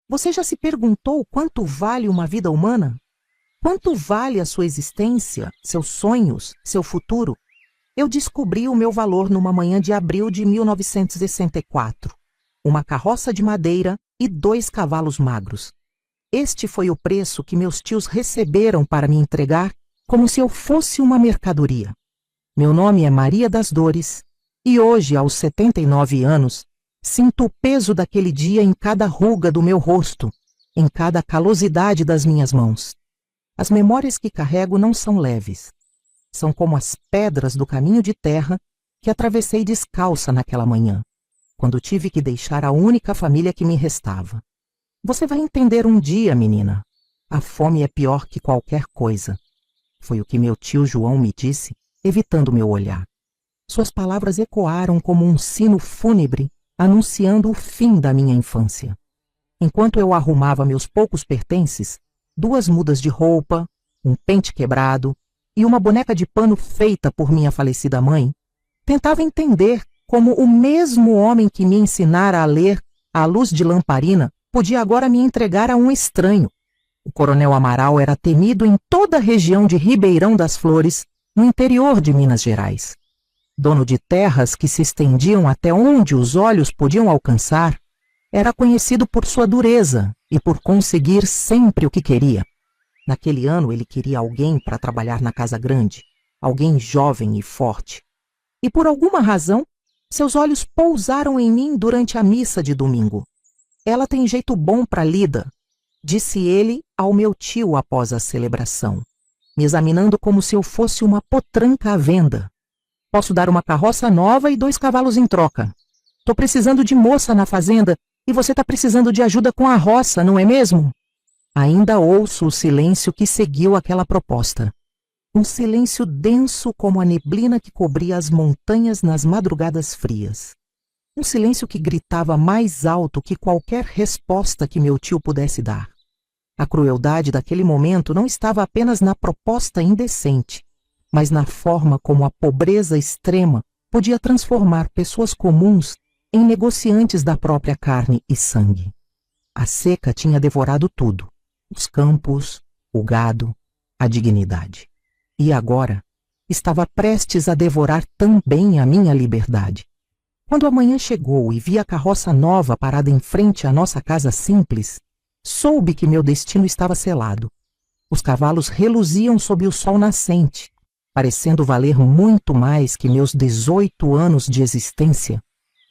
Você já se perguntou quanto vale uma vida humana? Quanto vale a sua existência, seus sonhos, seu futuro? Eu descobri o meu valor numa manhã de abril de 1964. Uma carroça de madeira e 2 cavalos magros. Este foi o preço que meus tios receberam para me entregar como se eu fosse uma mercadoria. Meu nome é Maria das Dores e hoje, aos 79 anos, sinto o peso daquele dia em cada ruga do meu rosto, em cada calosidade das minhas mãos. As memórias que carrego não são leves. São como as pedras do caminho de terra que atravessei descalça naquela manhã, quando tive que deixar a única família que me restava. Você vai entender um dia, menina. A fome é pior que qualquer coisa. Foi o que meu tio João me disse, evitando meu olhar. Suas palavras ecoaram como um sino fúnebre, anunciando o fim da minha infância. Enquanto eu arrumava meus poucos pertences, 2 mudas de roupa, um pente quebrado e uma boneca de pano feita por minha falecida mãe, tentava entender como o mesmo homem que me ensinara a ler à luz de lamparina podia agora me entregar a um estranho. O Coronel Amaral era temido em toda a região de Ribeirão das Flores, no interior de Minas Gerais. Dono de terras que se estendiam até onde os olhos podiam alcançar, era conhecido por sua dureza e por conseguir sempre o que queria. Naquele ano ele queria alguém para trabalhar na casa grande, alguém jovem e forte. E por alguma razão, seus olhos pousaram em mim durante a missa de domingo. Ela tem jeito bom para lida, disse ele ao meu tio após a celebração, me examinando como se eu fosse uma potranca à venda. Posso dar uma carroça nova e 2 cavalos em troca. Tô precisando de moça na fazenda e você tá precisando de ajuda com a roça, não é mesmo? Ainda ouço o silêncio que seguiu aquela proposta. Um silêncio denso como a neblina que cobria as montanhas nas madrugadas frias. Um silêncio que gritava mais alto que qualquer resposta que meu tio pudesse dar. A crueldade daquele momento não estava apenas na proposta indecente, mas na forma como a pobreza extrema podia transformar pessoas comuns em negociantes da própria carne e sangue. A seca tinha devorado tudo, os campos, o gado, a dignidade. E agora estava prestes a devorar também a minha liberdade. Quando a manhã chegou e vi a carroça nova parada em frente à nossa casa simples, soube que meu destino estava selado. Os cavalos reluziam sob o sol nascente, parecendo valer muito mais que meus 18 anos de existência,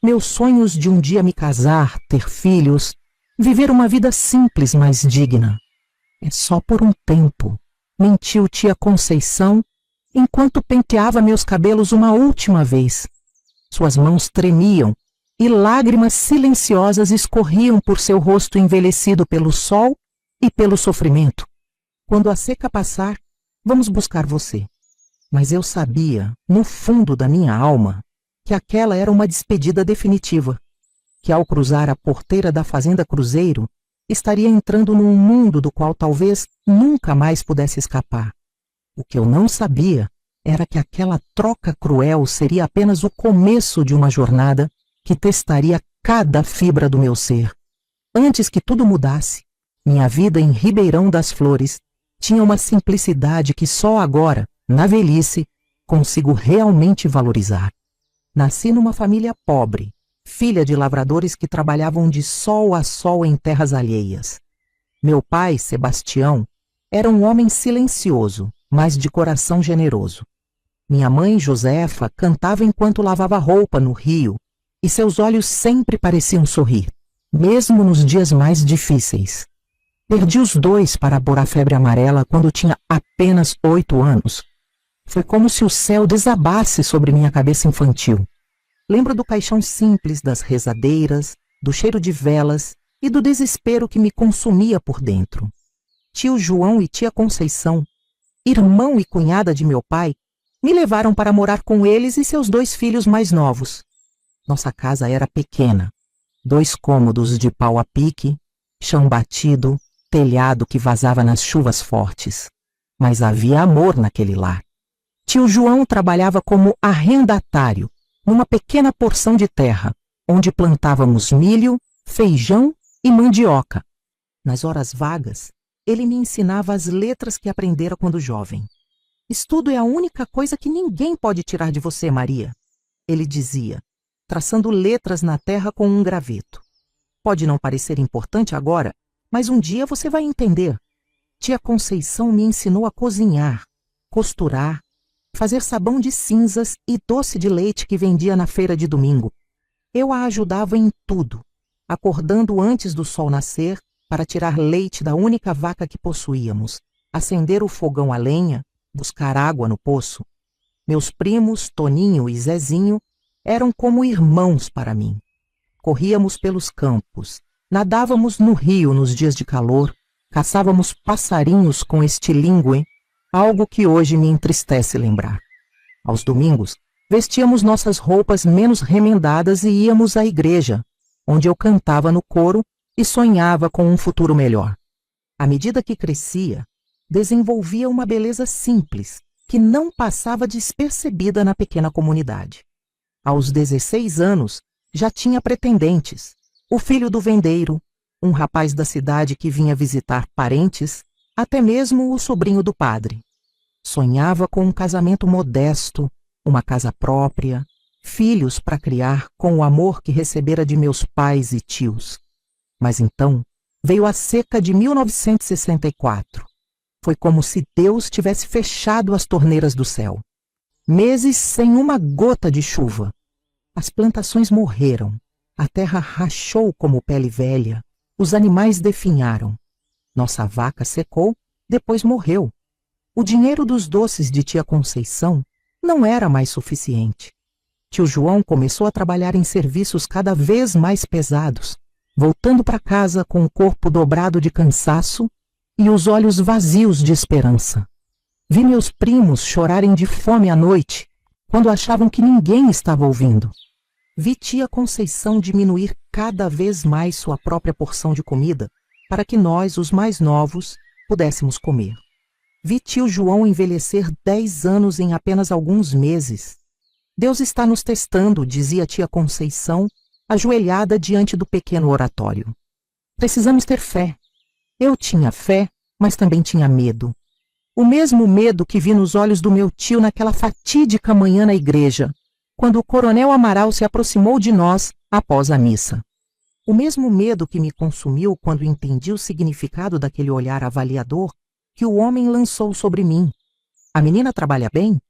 meus sonhos de um dia me casar, ter filhos, viver uma vida simples, mas digna. É só por um tempo, mentiu tia Conceição, enquanto penteava meus cabelos uma última vez. Suas mãos tremiam e lágrimas silenciosas escorriam por seu rosto envelhecido pelo sol e pelo sofrimento. Quando a seca passar, vamos buscar você. Mas eu sabia, no fundo da minha alma, que aquela era uma despedida definitiva, que ao cruzar a porteira da Fazenda Cruzeiro, estaria entrando num mundo do qual talvez nunca mais pudesse escapar. O que eu não sabia era que aquela troca cruel seria apenas o começo de uma jornada que testaria cada fibra do meu ser. Antes que tudo mudasse, minha vida em Ribeirão das Flores tinha uma simplicidade que só agora, na velhice, consigo realmente valorizar. Nasci numa família pobre, filha de lavradores que trabalhavam de sol a sol em terras alheias. Meu pai, Sebastião, era um homem silencioso, mas de coração generoso. Minha mãe, Josefa, cantava enquanto lavava roupa no rio, e seus olhos sempre pareciam sorrir, mesmo nos dias mais difíceis. Perdi os 2 para pôr a febre amarela quando tinha apenas 8 anos. Foi como se o céu desabasse sobre minha cabeça infantil. Lembro do caixão simples das rezadeiras, do cheiro de velas e do desespero que me consumia por dentro. Tio João e tia Conceição, irmão e cunhada de meu pai, me levaram para morar com eles e seus 2 filhos mais novos. Nossa casa era pequena, 2 cômodos de pau a pique, chão batido, telhado que vazava nas chuvas fortes. Mas havia amor naquele lar. Tio João trabalhava como arrendatário, numa pequena porção de terra, onde plantávamos milho, feijão e mandioca, Nas horas vagas, ele me ensinava as letras que aprendera quando jovem. Estudo é a única coisa que ninguém pode tirar de você, Maria, ele dizia, traçando letras na terra com um graveto. Pode não parecer importante agora, mas um dia você vai entender. Tia Conceição me ensinou a cozinhar, costurar, fazer sabão de cinzas e doce de leite que vendia na feira de domingo. Eu a ajudava em tudo, acordando antes do sol nascer para tirar leite da única vaca que possuíamos, acender o fogão a lenha, buscar água no poço. Meus primos, Toninho e Zezinho, eram como irmãos para mim. Corríamos pelos campos, nadávamos no rio nos dias de calor, caçávamos passarinhos com estilingue, algo que hoje me entristece lembrar. Aos domingos, vestíamos nossas roupas menos remendadas e íamos à igreja, onde eu cantava no coro e sonhava com um futuro melhor. À medida que crescia, desenvolvia uma beleza simples, que não passava despercebida na pequena comunidade. Aos 16 anos, já tinha pretendentes, o filho do vendeiro, um rapaz da cidade que vinha visitar parentes, até mesmo o sobrinho do padre. Sonhava com um casamento modesto, uma casa própria, filhos para criar com o amor que recebera de meus pais e tios. Mas então veio a seca de 1964. Foi como se Deus tivesse fechado as torneiras do céu. Meses sem uma gota de chuva. As plantações morreram, a terra rachou como pele velha, os animais definharam. Nossa vaca secou, depois morreu. O dinheiro dos doces de tia Conceição não era mais suficiente. Tio João começou a trabalhar em serviços cada vez mais pesados, voltando para casa com o corpo dobrado de cansaço e os olhos vazios de esperança. Vi meus primos chorarem de fome à noite, quando achavam que ninguém estava ouvindo. Vi tia Conceição diminuir cada vez mais sua própria porção de comida, para que nós, os mais novos, pudéssemos comer. Vi tio João envelhecer 10 anos em apenas alguns meses. Deus está nos testando, dizia tia Conceição, ajoelhada diante do pequeno oratório. Precisamos ter fé. Eu tinha fé, mas também tinha medo. O mesmo medo que vi nos olhos do meu tio naquela fatídica manhã na igreja, quando o coronel Amaral se aproximou de nós após a missa. O mesmo medo que me consumiu quando entendi o significado daquele olhar avaliador que o homem lançou sobre mim. A menina trabalha bem?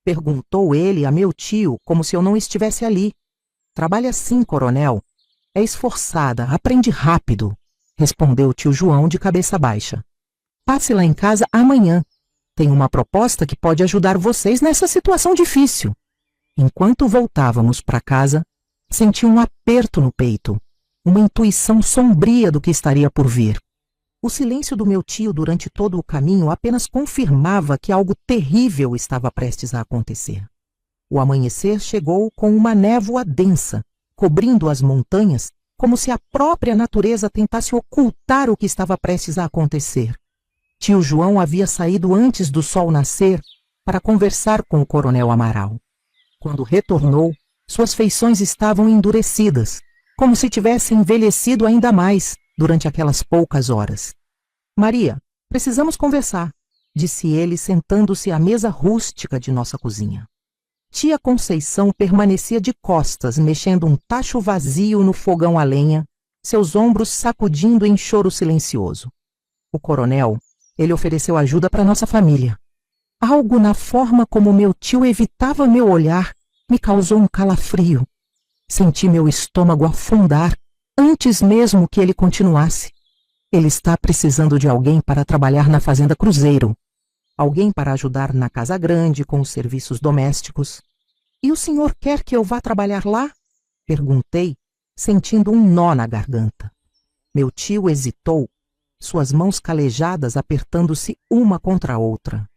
Perguntou ele a meu tio, como se eu não estivesse ali. Trabalha sim, coronel. É esforçada, aprende rápido, respondeu o tio João de cabeça baixa. Passe lá em casa amanhã. Tenho uma proposta que pode ajudar vocês nessa situação difícil. Enquanto voltávamos para casa, senti um aperto no peito, uma intuição sombria do que estaria por vir. O silêncio do meu tio durante todo o caminho apenas confirmava que algo terrível estava prestes a acontecer. O amanhecer chegou com uma névoa densa, cobrindo as montanhas, como se a própria natureza tentasse ocultar o que estava prestes a acontecer. Tio João havia saído antes do sol nascer para conversar com o coronel Amaral. Quando retornou, suas feições estavam endurecidas, como se tivessem envelhecido ainda mais durante aquelas poucas horas. Maria, precisamos conversar, disse ele sentando-se à mesa rústica de nossa cozinha. Tia Conceição permanecia de costas, mexendo um tacho vazio no fogão a lenha, seus ombros sacudindo em choro silencioso. O coronel, ele ofereceu ajuda para nossa família. Algo na forma como meu tio evitava meu olhar me causou um calafrio. Senti meu estômago afundar antes mesmo que ele continuasse. Ele está precisando de alguém para trabalhar na Fazenda Cruzeiro. Alguém para ajudar na casa grande com os serviços domésticos. E o senhor quer que eu vá trabalhar lá? Perguntei, sentindo um nó na garganta. Meu tio hesitou, suas mãos calejadas apertando-se uma contra a outra.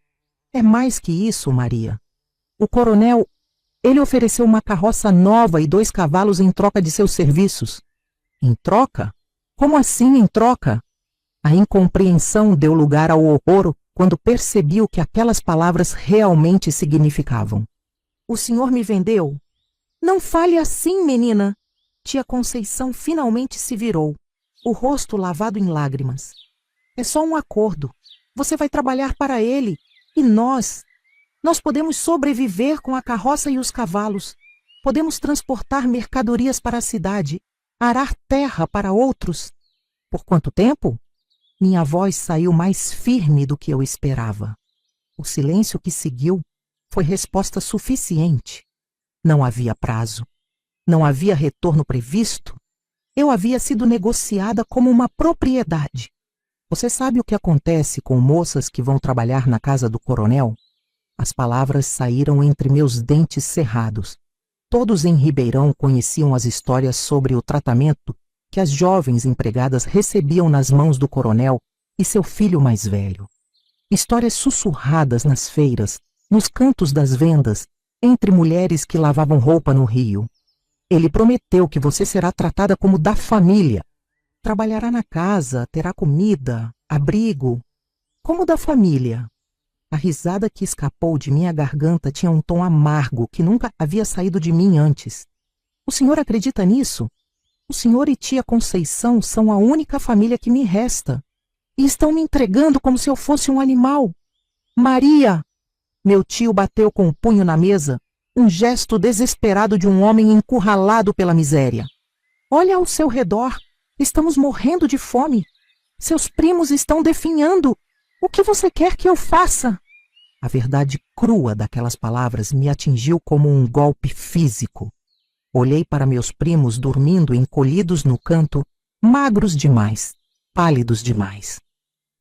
É mais que isso, Maria. O coronel, ele ofereceu uma carroça nova e 2 cavalos em troca de seus serviços. Em troca? Como assim em troca? A incompreensão deu lugar ao horror quando percebi o que aquelas palavras realmente significavam. O senhor me vendeu? Não fale assim, menina. Tia Conceição finalmente se virou. o rosto lavado em lágrimas. É só um acordo. Você vai trabalhar para ele. E nós podemos sobreviver com a carroça e os cavalos. Podemos transportar mercadorias para a cidade, arar terra para outros. Por quanto tempo? Minha voz saiu mais firme do que eu esperava. O silêncio que seguiu foi resposta suficiente. Não havia prazo. Não havia retorno previsto. Eu havia sido negociada como uma propriedade. Você sabe o que acontece com moças que vão trabalhar na casa do coronel? As palavras saíram entre meus dentes cerrados. Todos em Ribeirão conheciam as histórias sobre o tratamento que as jovens empregadas recebiam nas mãos do coronel e seu filho mais velho. Histórias sussurradas nas feiras, nos cantos das vendas, entre mulheres que lavavam roupa no rio. Ele prometeu que você será tratada como da família. Trabalhará na casa, terá comida, abrigo, como da família. A risada que escapou de minha garganta tinha um tom amargo que nunca havia saído de mim antes. O senhor acredita nisso? O senhor e tia Conceição são a única família que me resta. E estão me entregando como se eu fosse um animal. Maria! Meu tio bateu com o punho na mesa, um gesto desesperado de um homem encurralado pela miséria. Olha ao seu redor. Estamos morrendo de fome. Seus primos estão definhando. O que você quer que eu faça? A verdade crua daquelas palavras me atingiu como um golpe físico. Olhei para meus primos dormindo encolhidos no canto, magros demais, pálidos demais.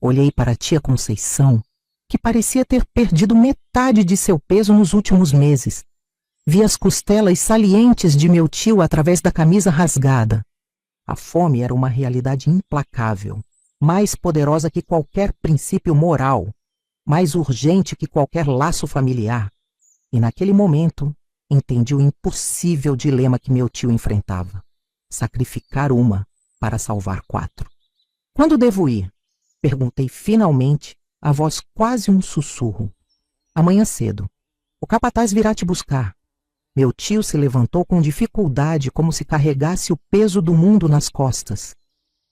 Olhei para a tia Conceição, que parecia ter perdido metade de seu peso nos últimos meses. Vi as costelas salientes de meu tio através da camisa rasgada. A fome era uma realidade implacável, mais poderosa que qualquer princípio moral, mais urgente que qualquer laço familiar. E naquele momento, entendi o impossível dilema que meu tio enfrentava. Sacrificar uma para salvar 4. Quando devo ir? Perguntei finalmente, a voz quase um sussurro. Amanhã cedo. O capataz virá te buscar. Meu tio se levantou com dificuldade, como se carregasse o peso do mundo nas costas.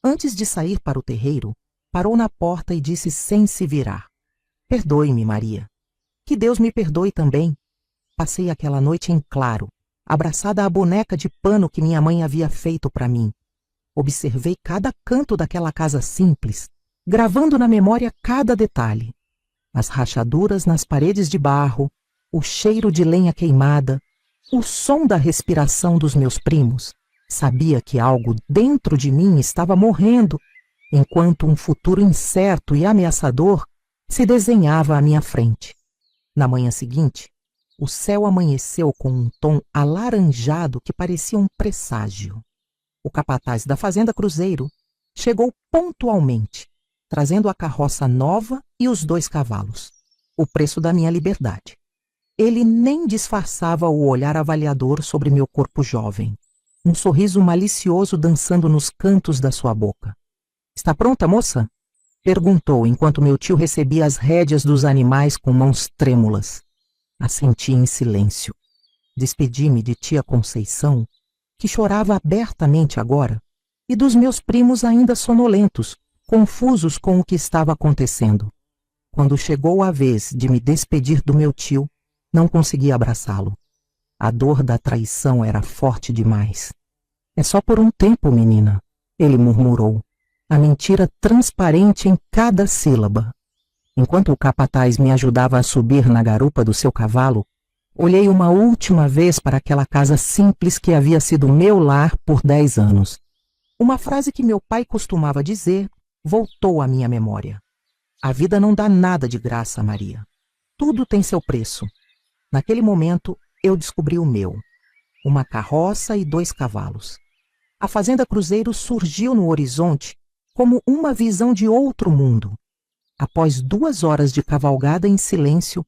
Antes de sair para o terreiro, parou na porta e disse sem se virar: Perdoe-me, Maria. Que Deus me perdoe também. Passei aquela noite em claro, abraçada à boneca de pano que minha mãe havia feito para mim. Observei cada canto daquela casa simples, gravando na memória cada detalhe. As rachaduras nas paredes de barro, o cheiro de lenha queimada, o som da respiração dos meus primos. Sabia que algo dentro de mim estava morrendo, enquanto um futuro incerto e ameaçador se desenhava à minha frente. Na manhã seguinte, o céu amanheceu com um tom alaranjado que parecia um presságio. O capataz da fazenda Cruzeiro chegou pontualmente, trazendo a carroça nova e os 2 cavalos, o preço da minha liberdade. Ele nem disfarçava o olhar avaliador sobre meu corpo jovem, um sorriso malicioso dançando nos cantos da sua boca. Está pronta, moça? Perguntou enquanto meu tio recebia as rédeas dos animais com mãos trêmulas. Assenti em silêncio. Despedi-me de tia Conceição, que chorava abertamente agora, e dos meus primos ainda sonolentos, confusos com o que estava acontecendo. Quando chegou a vez de me despedir do meu tio, não consegui abraçá-lo. A dor da traição era forte demais. É só por um tempo, menina, ele murmurou, a mentira transparente em cada sílaba. Enquanto o capataz me ajudava a subir na garupa do seu cavalo, olhei uma última vez para aquela casa simples que havia sido meu lar por 10 anos. Uma frase que meu pai costumava dizer voltou à minha memória. A vida não dá nada de graça, Maria. Tudo tem seu preço. Naquele momento, eu descobri o meu. Uma carroça e 2 cavalos. A fazenda Cruzeiro surgiu no horizonte como uma visão de outro mundo. Após 2 horas de cavalgada em silêncio,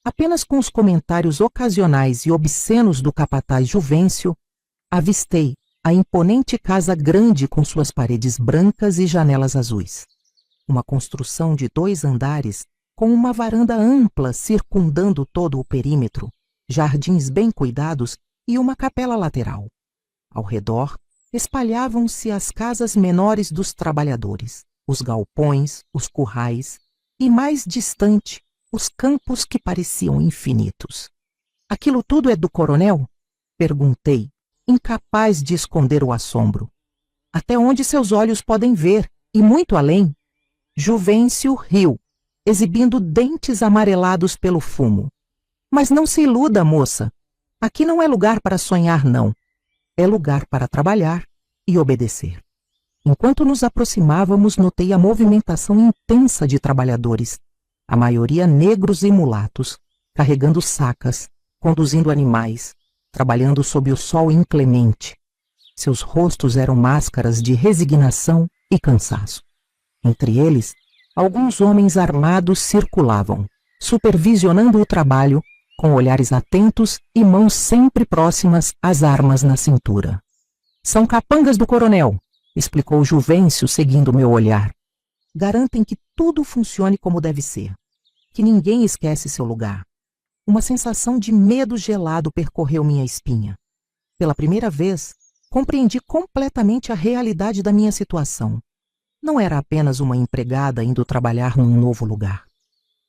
apenas com os comentários ocasionais e obscenos do capataz Juvencio, avistei a imponente casa grande com suas paredes brancas e janelas azuis. Uma construção de 2 andares com uma varanda ampla circundando todo o perímetro, jardins bem cuidados e uma capela lateral. Ao redor, espalhavam-se as casas menores dos trabalhadores, os galpões, os currais e, mais distante, os campos que pareciam infinitos. Aquilo tudo é do coronel? Perguntei, incapaz de esconder o assombro. Até onde seus olhos podem ver, e muito além. Juvencio riu, exibindo dentes amarelados pelo fumo. Mas não se iluda, moça. Aqui não é lugar para sonhar, não. É lugar para trabalhar e obedecer. Enquanto nos aproximávamos, notei a movimentação intensa de trabalhadores, a maioria negros e mulatos, carregando sacas, conduzindo animais, trabalhando sob o sol inclemente. Seus rostos eram máscaras de resignação e cansaço. Entre eles, alguns homens armados circulavam, supervisionando o trabalho, com olhares atentos e mãos sempre próximas às armas na cintura. São capangas do coronel, explicou Juvencio, seguindo meu olhar. Garantem que tudo funcione como deve ser, que ninguém esquece seu lugar. Uma sensação de medo gelado percorreu minha espinha. Pela primeira vez, compreendi completamente a realidade da minha situação. Não era apenas uma empregada indo trabalhar num novo lugar.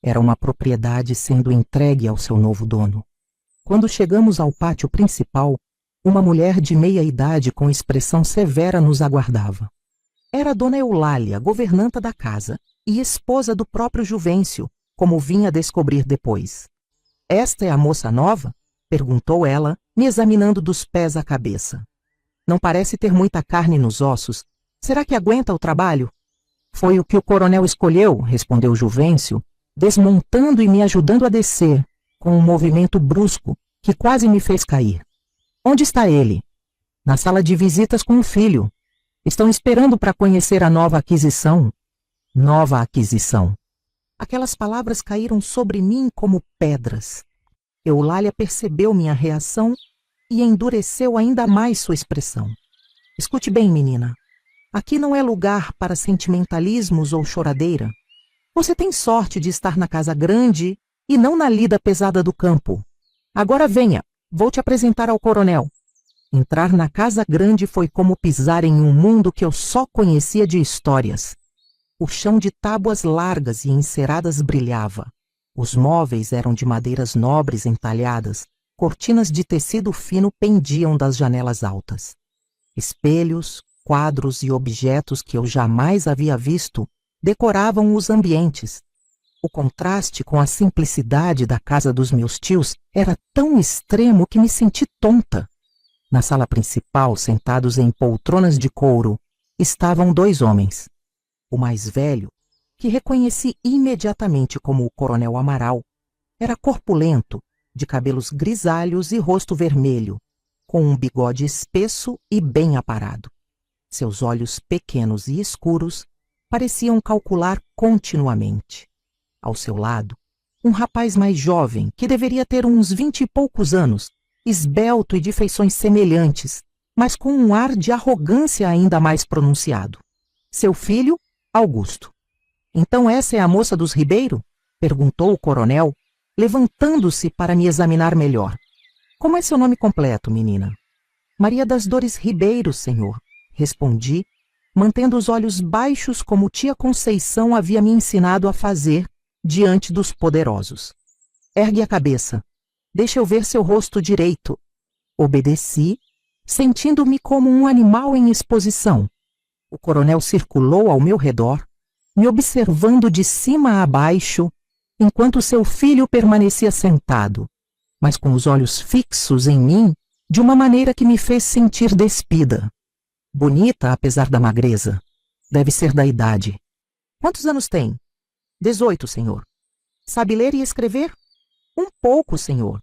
Era uma propriedade sendo entregue ao seu novo dono. Quando chegamos ao pátio principal, uma mulher de meia idade com expressão severa nos aguardava. Era Dona Eulália, governanta da casa, e esposa do próprio Juvencio, como vinha descobrir depois. Esta é a moça nova? Perguntou ela, me examinando dos pés à cabeça. Não parece ter muita carne nos ossos. Será que aguenta o trabalho? Foi o que o coronel escolheu, respondeu Juvencio, desmontando e me ajudando a descer, com um movimento brusco que quase me fez cair. Onde está ele? Na sala de visitas com o filho. Estão esperando para conhecer a nova aquisição. Nova aquisição. Aquelas palavras caíram sobre mim como pedras. Eulália percebeu minha reação e endureceu ainda mais sua expressão. Escute bem, menina. Aqui não é lugar para sentimentalismos ou choradeira. Você tem sorte de estar na casa grande e não na lida pesada do campo. Agora venha, vou te apresentar ao coronel. Entrar na casa grande foi como pisar em um mundo que eu só conhecia de histórias. O chão de tábuas largas e enceradas brilhava. Os móveis eram de madeiras nobres entalhadas. Cortinas de tecido fino pendiam das janelas altas. Espelhos, quadros e objetos que eu jamais havia visto decoravam os ambientes. O contraste com a simplicidade da casa dos meus tios era tão extremo que me senti tonta. Na sala principal, sentados em poltronas de couro, estavam 2 homens. O mais velho, que reconheci imediatamente como o coronel Amaral, era corpulento, de cabelos grisalhos e rosto vermelho, com um bigode espesso e bem aparado. Seus olhos pequenos e escuros pareciam calcular continuamente. Ao seu lado, um rapaz mais jovem, que deveria ter uns 20 e poucos anos, esbelto e de feições semelhantes, mas com um ar de arrogância ainda mais pronunciado. Seu filho, Augusto. Então essa é a moça dos Ribeiro? Perguntou o coronel, levantando-se para me examinar melhor. Como é seu nome completo, menina? Maria das Dores Ribeiro, senhor, respondi, mantendo os olhos baixos como tia Conceição havia me ensinado a fazer diante dos poderosos. Ergue a cabeça. Deixa eu ver seu rosto direito. Obedeci, sentindo-me como um animal em exposição. O coronel circulou ao meu redor, me observando de cima a baixo, enquanto seu filho permanecia sentado, mas com os olhos fixos em mim, de uma maneira que me fez sentir despida. Bonita, apesar da magreza. Deve ser da idade. Quantos anos tem? 18, senhor. Sabe ler e escrever? Um pouco, senhor.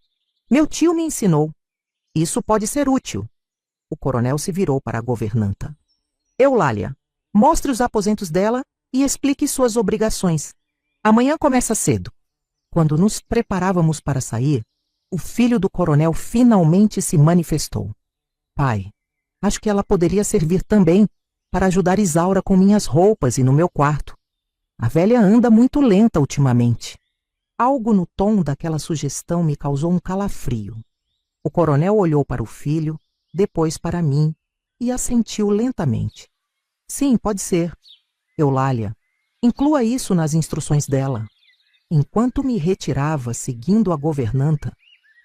Meu tio me ensinou. Isso pode ser útil. O coronel se virou para a governanta. Eulália, mostre os aposentos dela e explique suas obrigações. Amanhã começa cedo. Quando nos preparávamos para sair, o filho do coronel finalmente se manifestou. Pai, acho que ela poderia servir também para ajudar Isaura com minhas roupas e no meu quarto. A velha anda muito lenta ultimamente. Algo no tom daquela sugestão me causou um calafrio. O coronel olhou para o filho, depois para mim, e assentiu lentamente. Sim, pode ser. Eulália, inclua isso nas instruções dela. Enquanto me retirava, seguindo a governanta,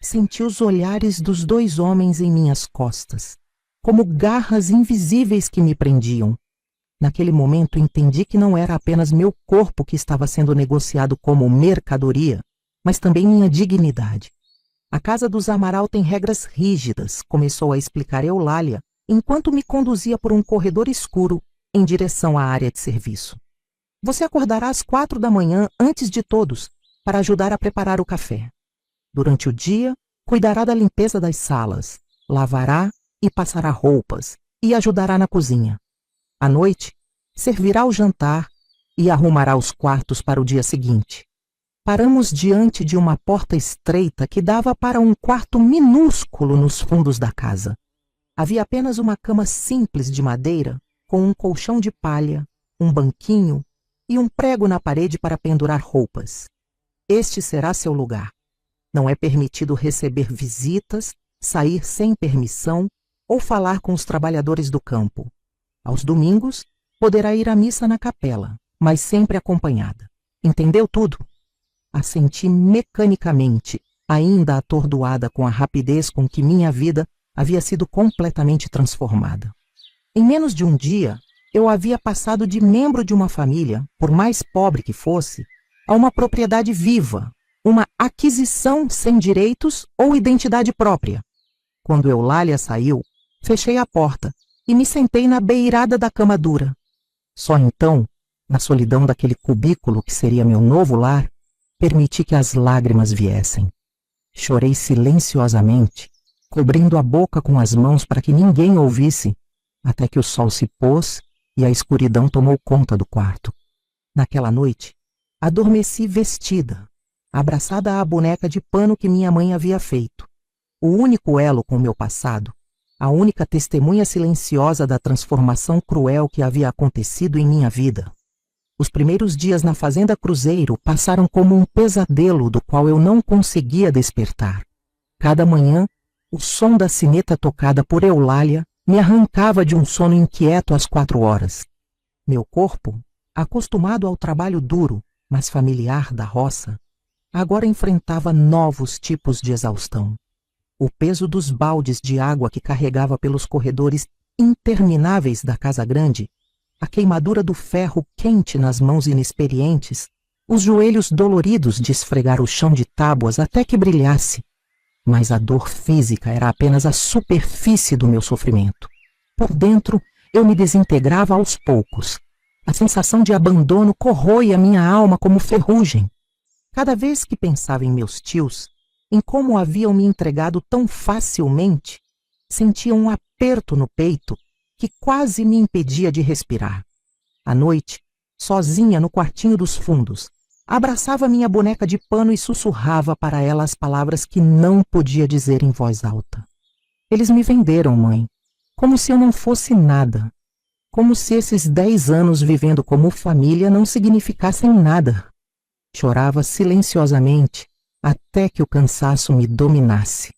senti os olhares dos 2 homens em minhas costas, como garras invisíveis que me prendiam. Naquele momento entendi que não era apenas meu corpo que estava sendo negociado como mercadoria, mas também minha dignidade. A casa dos Amaral tem regras rígidas, começou a explicar Eulália, enquanto me conduzia por um corredor escuro em direção à área de serviço. Você acordará às 4 da manhã antes de todos, para ajudar a preparar o café. Durante o dia, cuidará da limpeza das salas, lavará e passará roupas e ajudará na cozinha. À noite, servirá o jantar e arrumará os quartos para o dia seguinte. Paramos diante de uma porta estreita que dava para um quarto minúsculo nos fundos da casa. Havia apenas uma cama simples de madeira, com um colchão de palha, um banquinho e um prego na parede para pendurar roupas. Este será seu lugar. Não é permitido receber visitas, sair sem permissão ou falar com os trabalhadores do campo. Aos domingos, poderá ir à missa na capela, mas sempre acompanhada. Entendeu tudo? Assenti mecanicamente, ainda atordoada com a rapidez com que minha vida havia sido completamente transformada. Em menos de um dia, eu havia passado de membro de uma família, por mais pobre que fosse, a uma propriedade viva, uma aquisição sem direitos ou identidade própria. Quando Eulália saiu, fechei a porta e me sentei na beirada da cama dura. Só então, na solidão daquele cubículo que seria meu novo lar, permiti que as lágrimas viessem. Chorei silenciosamente, cobrindo a boca com as mãos para que ninguém ouvisse, até que o sol se pôs e a escuridão tomou conta do quarto. Naquela noite, adormeci vestida, abraçada à boneca de pano que minha mãe havia feito. O único elo com meu passado, a única testemunha silenciosa da transformação cruel que havia acontecido em minha vida. Os primeiros dias na Fazenda Cruzeiro passaram como um pesadelo do qual eu não conseguia despertar. Cada manhã, o som da sineta tocada por Eulália me arrancava de um sono inquieto às 4 horas. Meu corpo, acostumado ao trabalho duro, mas familiar da roça, agora enfrentava novos tipos de exaustão. O peso dos baldes de água que carregava pelos corredores intermináveis da casa grande, a queimadura do ferro quente nas mãos inexperientes, os joelhos doloridos de esfregar o chão de tábuas até que brilhasse. Mas a dor física era apenas a superfície do meu sofrimento. Por dentro, eu me desintegrava aos poucos. A sensação de abandono corroe a minha alma como ferrugem. Cada vez que pensava em meus tios, em como haviam me entregado tão facilmente, sentia um aperto no peito que quase me impedia de respirar. À noite, sozinha no quartinho dos fundos, abraçava minha boneca de pano e sussurrava para ela as palavras que não podia dizer em voz alta. Eles me venderam, mãe, como se eu não fosse nada, como se esses 10 anos vivendo como família não significassem nada. Chorava silenciosamente, até que o cansaço me dominasse.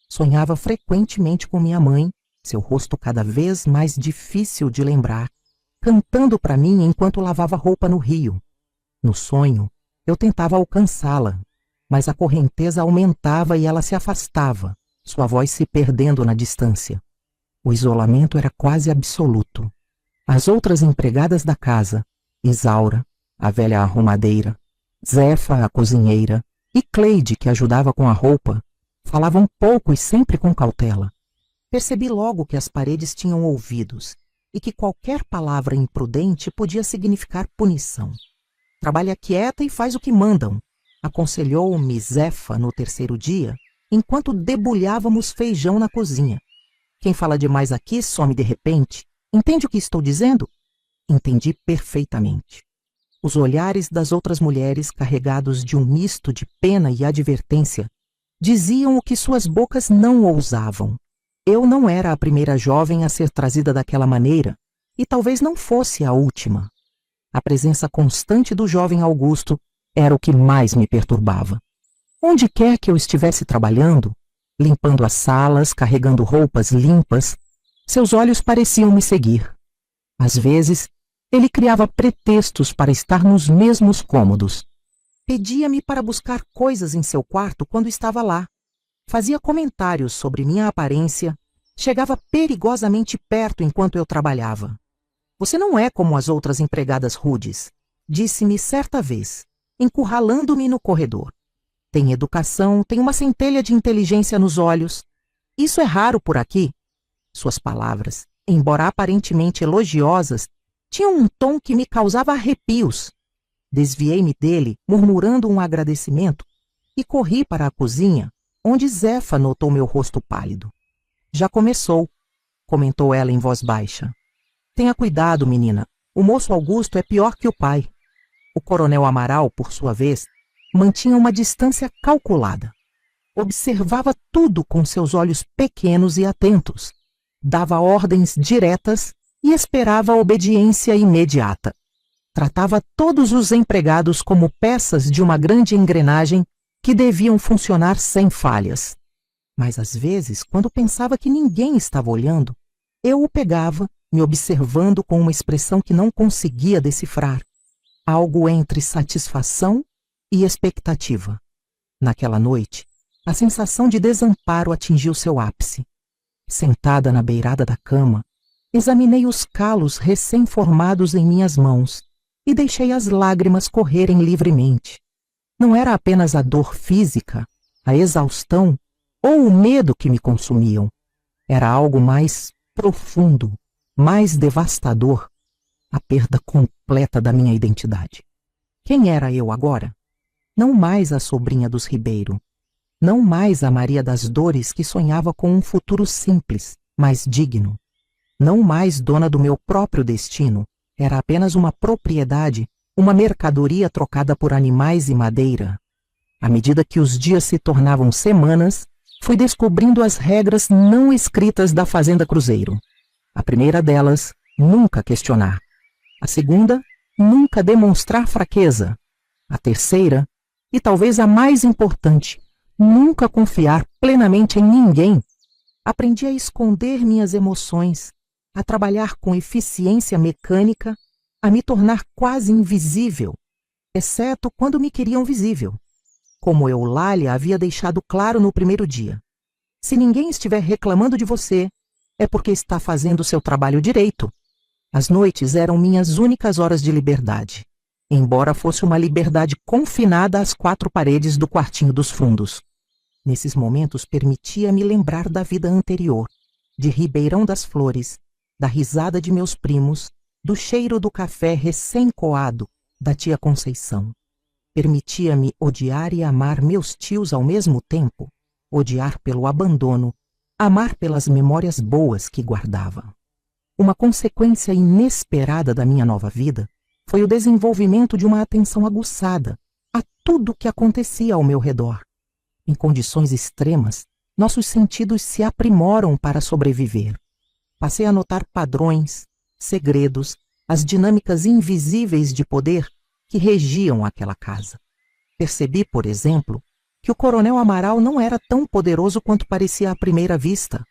Sonhava frequentemente com minha mãe, seu rosto cada vez mais difícil de lembrar, cantando para mim enquanto lavava roupa no rio. No sonho, eu tentava alcançá-la, mas a correnteza aumentava e ela se afastava, sua voz se perdendo na distância. O isolamento era quase absoluto. As outras empregadas da casa, Isaura, a velha arrumadeira, Zefa, a cozinheira, e Cleide, que ajudava com a roupa, falavam pouco e sempre com cautela. Percebi logo que as paredes tinham ouvidos e que qualquer palavra imprudente podia significar punição. Trabalha quieta e faz o que mandam, aconselhou-me Zefa no 3º dia, enquanto debulhávamos feijão na cozinha. Quem fala demais aqui some de repente. Entende o que estou dizendo? Entendi perfeitamente. Os olhares das outras mulheres, carregados de um misto de pena e advertência, diziam o que suas bocas não ousavam. Eu não era a primeira jovem a ser trazida daquela maneira, e talvez não fosse a última. A presença constante do jovem Augusto era o que mais me perturbava. Onde quer que eu estivesse trabalhando, limpando as salas, carregando roupas limpas, Seus olhos pareciam me seguir. Às vezes, ele criava pretextos para estar nos mesmos cômodos. Pedia-me para buscar coisas em seu quarto quando estava lá. Fazia comentários sobre minha aparência. Chegava perigosamente perto enquanto eu trabalhava. Você não é como as outras empregadas rudes, disse-me certa vez, encurralando-me no corredor. Tem educação, tem uma centelha de inteligência nos olhos. Isso é raro por aqui. Suas palavras, embora aparentemente elogiosas, tinham um tom que me causava arrepios. Desviei-me dele, murmurando um agradecimento, e corri para a cozinha, onde Zefa notou meu rosto pálido. Já começou, comentou ela em voz baixa. Tenha cuidado, menina. O moço Augusto é pior que o pai. O coronel Amaral, por sua vez, mantinha uma distância calculada. Observava tudo com seus olhos pequenos e atentos. Dava ordens diretas e esperava obediência imediata. Tratava todos os empregados como peças de uma grande engrenagem que deviam funcionar sem falhas. Mas às vezes, quando pensava que ninguém estava olhando, eu o pegava, me observando com uma expressão que não conseguia decifrar. Algo entre satisfação e expectativa. Naquela noite, a sensação de desamparo atingiu seu ápice. Sentada na beirada da cama, examinei os calos recém-formados em minhas mãos e deixei as lágrimas correrem livremente. Não era apenas a dor física, a exaustão ou o medo que me consumiam. Era algo mais profundo, mais devastador, a perda completa da minha identidade. Quem era eu agora? Não mais a sobrinha dos Ribeiro. Não mais a Maria das Dores que sonhava com um futuro simples, mas digno. Não mais dona do meu próprio destino. Era apenas uma propriedade, uma mercadoria trocada por animais e madeira. À medida que os dias se tornavam semanas, fui descobrindo as regras não escritas da Fazenda Cruzeiro. A primeira delas, nunca questionar. A segunda, nunca demonstrar fraqueza. A terceira, e talvez a mais importante, nunca confiar plenamente em ninguém. Aprendi a esconder minhas emoções, a trabalhar com eficiência mecânica, a me tornar quase invisível, exceto quando me queriam visível. Como Eulália havia deixado claro no primeiro dia. Se ninguém estiver reclamando de você, é porque está fazendo seu trabalho direito. As noites eram minhas únicas horas de liberdade, embora fosse uma liberdade confinada às 4 paredes do quartinho dos fundos. Nesses momentos permitia-me lembrar da vida anterior, de Ribeirão das Flores, da risada de meus primos, do cheiro do café recém-coado da tia Conceição. Permitia-me odiar e amar meus tios ao mesmo tempo, odiar pelo abandono, amar pelas memórias boas que guardava. Uma consequência inesperada da minha nova vida foi o desenvolvimento de uma atenção aguçada a tudo o que acontecia ao meu redor. Em condições extremas, nossos sentidos se aprimoram para sobreviver. Passei a notar padrões, segredos, as dinâmicas invisíveis de poder que regiam aquela casa. Percebi, por exemplo, que o coronel Amaral não era tão poderoso quanto parecia à primeira vista.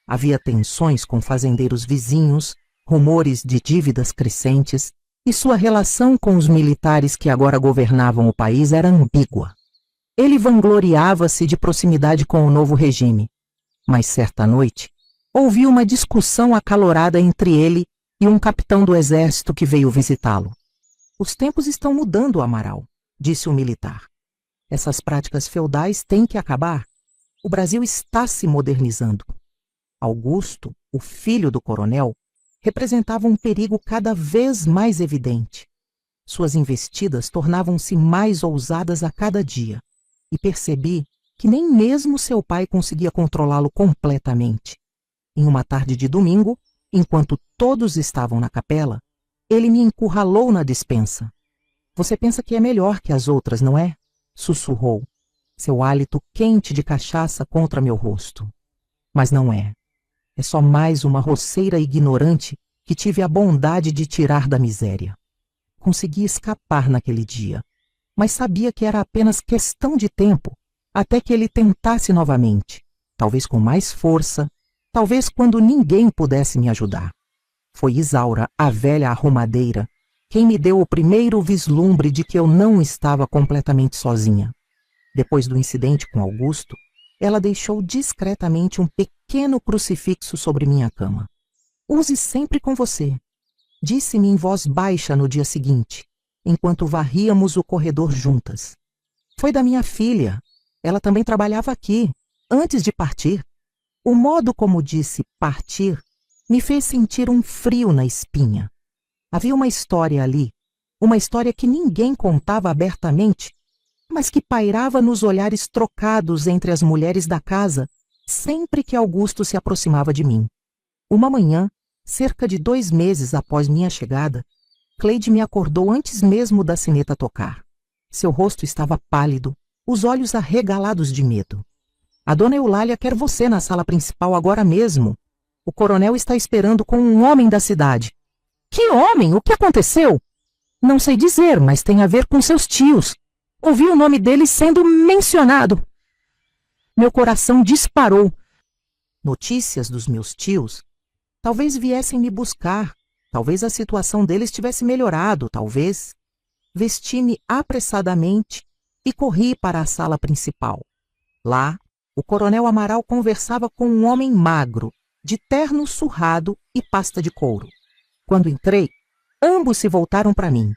Havia tensões com fazendeiros vizinhos, rumores de dívidas crescentes, e sua relação com os militares que agora governavam o país era ambígua. Ele vangloriava-se de proximidade com o novo regime, mas certa noite ouvi uma discussão acalorada entre ele e um capitão do exército que veio visitá-lo. Os tempos estão mudando, Amaral, disse o militar. Essas práticas feudais têm que acabar. O Brasil está se modernizando. Augusto, o filho do coronel, representava um perigo cada vez mais evidente. Suas investidas tornavam-se mais ousadas a cada dia, e percebi que nem mesmo seu pai conseguia controlá-lo completamente. Em uma tarde de domingo, enquanto todos estavam na capela, ele me encurralou na despensa. Você pensa que é melhor que as outras, não é? Sussurrou, seu hálito quente de cachaça contra meu rosto. Mas não é. É só mais uma roceira ignorante que tive a bondade de tirar da miséria. Consegui escapar naquele dia, mas sabia que era apenas questão de tempo até que ele tentasse novamente, talvez com mais força, talvez quando ninguém pudesse me ajudar. Foi Isaura, a velha arrumadeira, quem me deu o primeiro vislumbre de que eu não estava completamente sozinha. Depois do incidente com Augusto, ela deixou discretamente um pequeno crucifixo sobre minha cama. "Use sempre com você", disse-me em voz baixa no dia seguinte, enquanto varríamos o corredor juntas. "Foi da minha filha. Ela também trabalhava aqui, antes de partir." O modo como disse partir me fez sentir um frio na espinha. Havia uma história ali, uma história que ninguém contava abertamente, mas que pairava nos olhares trocados entre as mulheres da casa sempre que Augusto se aproximava de mim. Uma manhã, cerca de 2 meses após minha chegada, Cleide me acordou antes mesmo da sineta tocar. Seu rosto estava pálido, os olhos arregalados de medo. "A dona Eulália quer você na sala principal agora mesmo. O coronel está esperando com um homem da cidade." "Que homem? O que aconteceu?" "Não sei dizer, mas tem a ver com seus tios. Ouvi o nome deles sendo mencionado." Meu coração disparou. Notícias dos meus tios? Talvez viessem me buscar. Talvez a situação deles tivesse melhorado, talvez. Vesti-me apressadamente e corri para a sala principal. Lá, o coronel Amaral conversava com um homem magro, de terno surrado e pasta de couro. Quando entrei, ambos se voltaram para mim.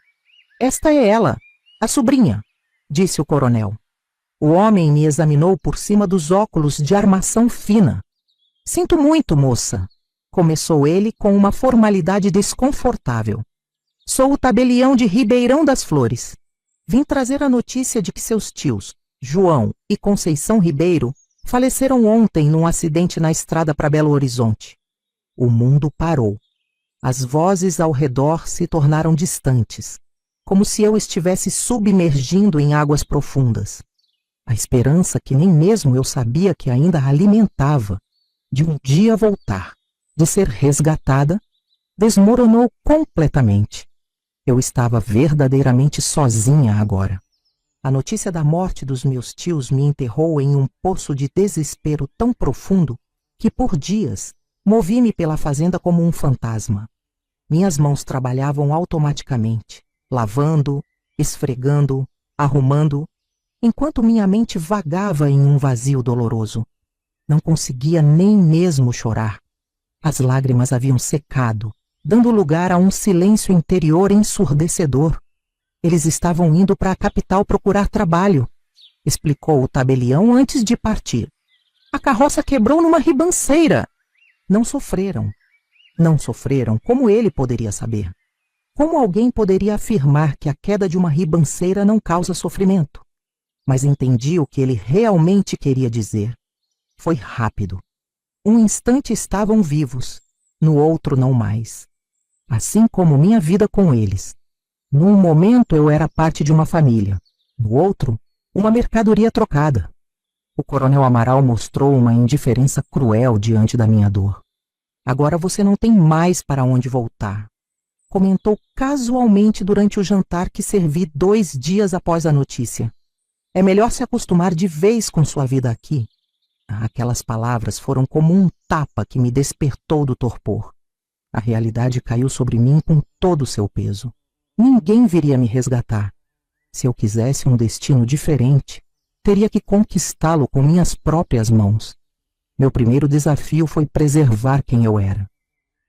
"Esta é ela, a sobrinha", disse o coronel. O homem me examinou por cima dos óculos de armação fina. "Sinto muito, moça", começou ele com uma formalidade desconfortável. "Sou o tabelião de Ribeirão das Flores. Vim trazer a notícia de que seus tios, João e Conceição Ribeiro, faleceram ontem num acidente na estrada para Belo Horizonte." O mundo parou. As vozes ao redor se tornaram distantes, como se eu estivesse submergindo em águas profundas. A esperança que nem mesmo eu sabia que ainda alimentava, de um dia voltar, de ser resgatada, desmoronou completamente. Eu estava verdadeiramente sozinha agora. A notícia da morte dos meus tios me enterrou em um poço de desespero tão profundo que, por dias, movi-me pela fazenda como um fantasma. Minhas mãos trabalhavam automaticamente, lavando, esfregando, arrumando, enquanto minha mente vagava em um vazio doloroso. Não conseguia nem mesmo chorar. As lágrimas haviam secado, dando lugar a um silêncio interior ensurdecedor. "Eles estavam indo para a capital procurar trabalho", explicou o tabelião antes de partir. "A carroça quebrou numa ribanceira." Não sofreram. Não sofreram, como ele poderia saber? Como alguém poderia afirmar que a queda de uma ribanceira não causa sofrimento? Mas entendi o que ele realmente queria dizer. Foi rápido. Um instante estavam vivos, no outro não mais. Assim como minha vida com eles. Num momento eu era parte de uma família, no outro, uma mercadoria trocada. O coronel Amaral mostrou uma indiferença cruel diante da minha dor. "Agora você não tem mais para onde voltar", comentou casualmente durante o jantar que servi 2 dias após a notícia. "É melhor se acostumar de vez com sua vida aqui." Aquelas palavras foram como um tapa que me despertou do torpor. A realidade caiu sobre mim com todo o seu peso. Ninguém viria me resgatar. Se eu quisesse um destino diferente, teria que conquistá-lo com minhas próprias mãos. Meu primeiro desafio foi preservar quem eu era.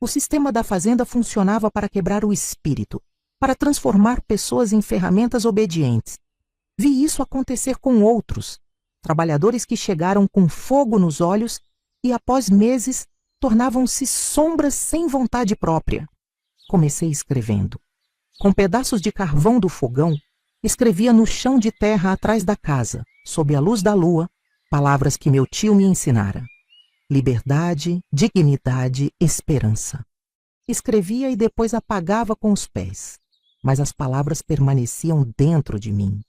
O sistema da fazenda funcionava para quebrar o espírito, para transformar pessoas em ferramentas obedientes. Vi isso acontecer com outros, trabalhadores que chegaram com fogo nos olhos e, após meses, tornavam-se sombras sem vontade própria. Comecei escrevendo. Com pedaços de carvão do fogão, escrevia no chão de terra atrás da casa, sob a luz da lua, palavras que meu tio me ensinara. Liberdade, dignidade, esperança. Escrevia e depois apagava com os pés, mas as palavras permaneciam dentro de mim.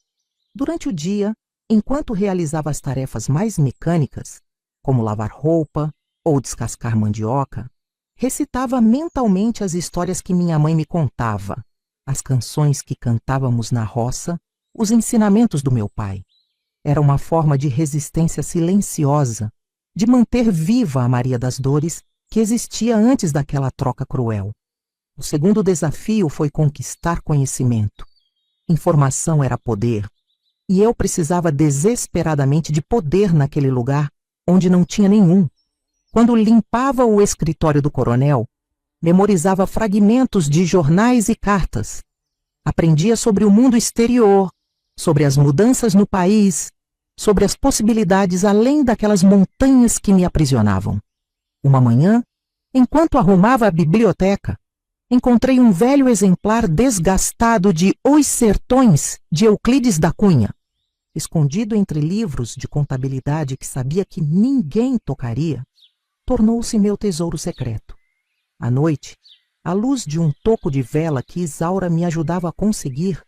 Durante o dia, enquanto realizava as tarefas mais mecânicas, como lavar roupa ou descascar mandioca, recitava mentalmente as histórias que minha mãe me contava, as canções que cantávamos na roça, os ensinamentos do meu pai. Era uma forma de resistência silenciosa, de manter viva a Maria das Dores que existia antes daquela troca cruel. O segundo desafio foi conquistar conhecimento. Informação era poder, e eu precisava desesperadamente de poder naquele lugar onde não tinha nenhum. Quando limpava o escritório do coronel, memorizava fragmentos de jornais e cartas. Aprendia sobre o mundo exterior, sobre as mudanças no país, sobre as possibilidades além daquelas montanhas que me aprisionavam. Uma manhã, enquanto arrumava a biblioteca, encontrei um velho exemplar desgastado de Os Sertões, de Euclides da Cunha. Escondido entre livros de contabilidade que sabia que ninguém tocaria, tornou-se meu tesouro secreto. À noite, à luz de um toco de vela que Isaura me ajudava a conseguir,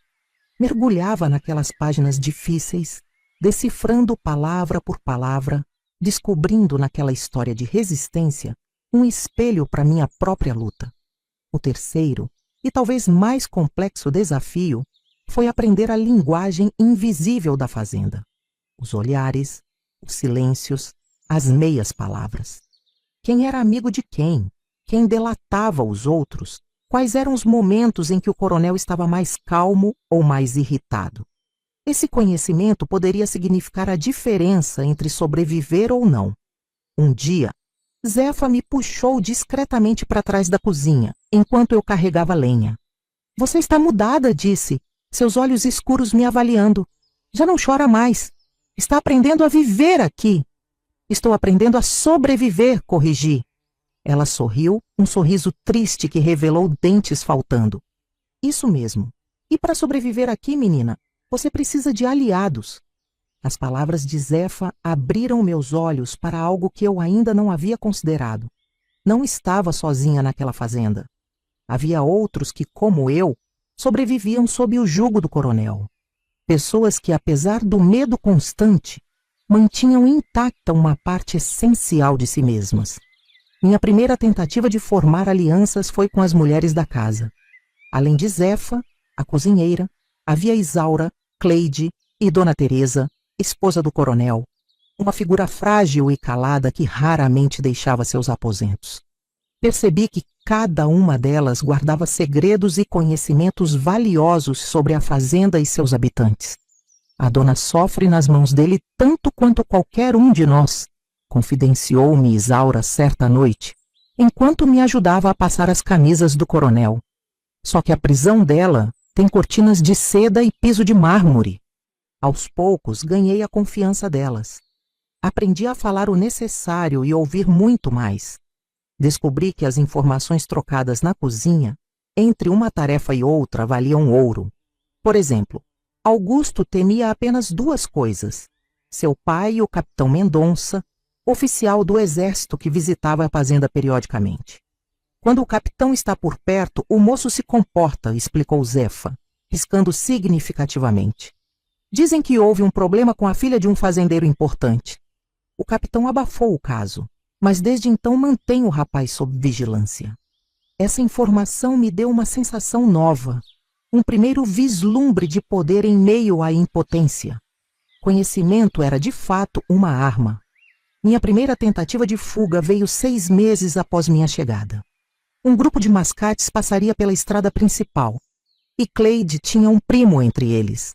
mergulhava naquelas páginas difíceis, decifrando palavra por palavra, descobrindo naquela história de resistência um espelho para minha própria luta. O terceiro, e talvez mais complexo desafio, foi aprender a linguagem invisível da fazenda. Os olhares, os silêncios, as meias palavras. Quem era amigo de quem? Quem delatava os outros? Quais eram os momentos em que o coronel estava mais calmo ou mais irritado? Esse conhecimento poderia significar a diferença entre sobreviver ou não. Um dia, Zefa me puxou discretamente para trás da cozinha, enquanto eu carregava lenha. Você está mudada, disse, seus olhos escuros me avaliando. Já não chora mais. Está aprendendo a viver aqui. Estou aprendendo a sobreviver, corrigi. Ela sorriu, um sorriso triste que revelou dentes faltando. Isso mesmo. E para sobreviver aqui, menina, você precisa de aliados. As palavras de Zefa abriram meus olhos para algo que eu ainda não havia considerado. Não estava sozinha naquela fazenda. Havia outros que, como eu, sobreviviam sob o jugo do coronel. Pessoas que, apesar do medo constante, mantinham intacta uma parte essencial de si mesmas. Minha primeira tentativa de formar alianças foi com as mulheres da casa. Além de Zefa, a cozinheira, havia Isaura, Cleide e Dona Teresa, esposa do coronel, uma figura frágil e calada que raramente deixava seus aposentos. Percebi que cada uma delas guardava segredos e conhecimentos valiosos sobre a fazenda e seus habitantes. A dona sofre nas mãos dele tanto quanto qualquer um de nós, confidenciou-me Isaura certa noite, enquanto me ajudava a passar as camisas do coronel. Só que a prisão dela tem cortinas de seda e piso de mármore. Aos poucos ganhei a confiança delas. Aprendi a falar o necessário e ouvir muito mais. Descobri que as informações trocadas na cozinha, entre uma tarefa e outra, valiam ouro. Por exemplo, Augusto temia apenas duas coisas: seu pai e o capitão Mendonça, oficial do exército que visitava a fazenda periodicamente. Quando o capitão está por perto, o moço se comporta, explicou Zefa, riscando significativamente. Dizem que houve um problema com a filha de um fazendeiro importante. O capitão abafou o caso, mas desde então mantém o rapaz sob vigilância. Essa informação me deu uma sensação nova, um primeiro vislumbre de poder em meio à impotência. Conhecimento era de fato uma arma. Minha primeira tentativa de fuga veio 6 meses após minha chegada. Um grupo de mascates passaria pela estrada principal, e Cleide tinha um primo entre eles.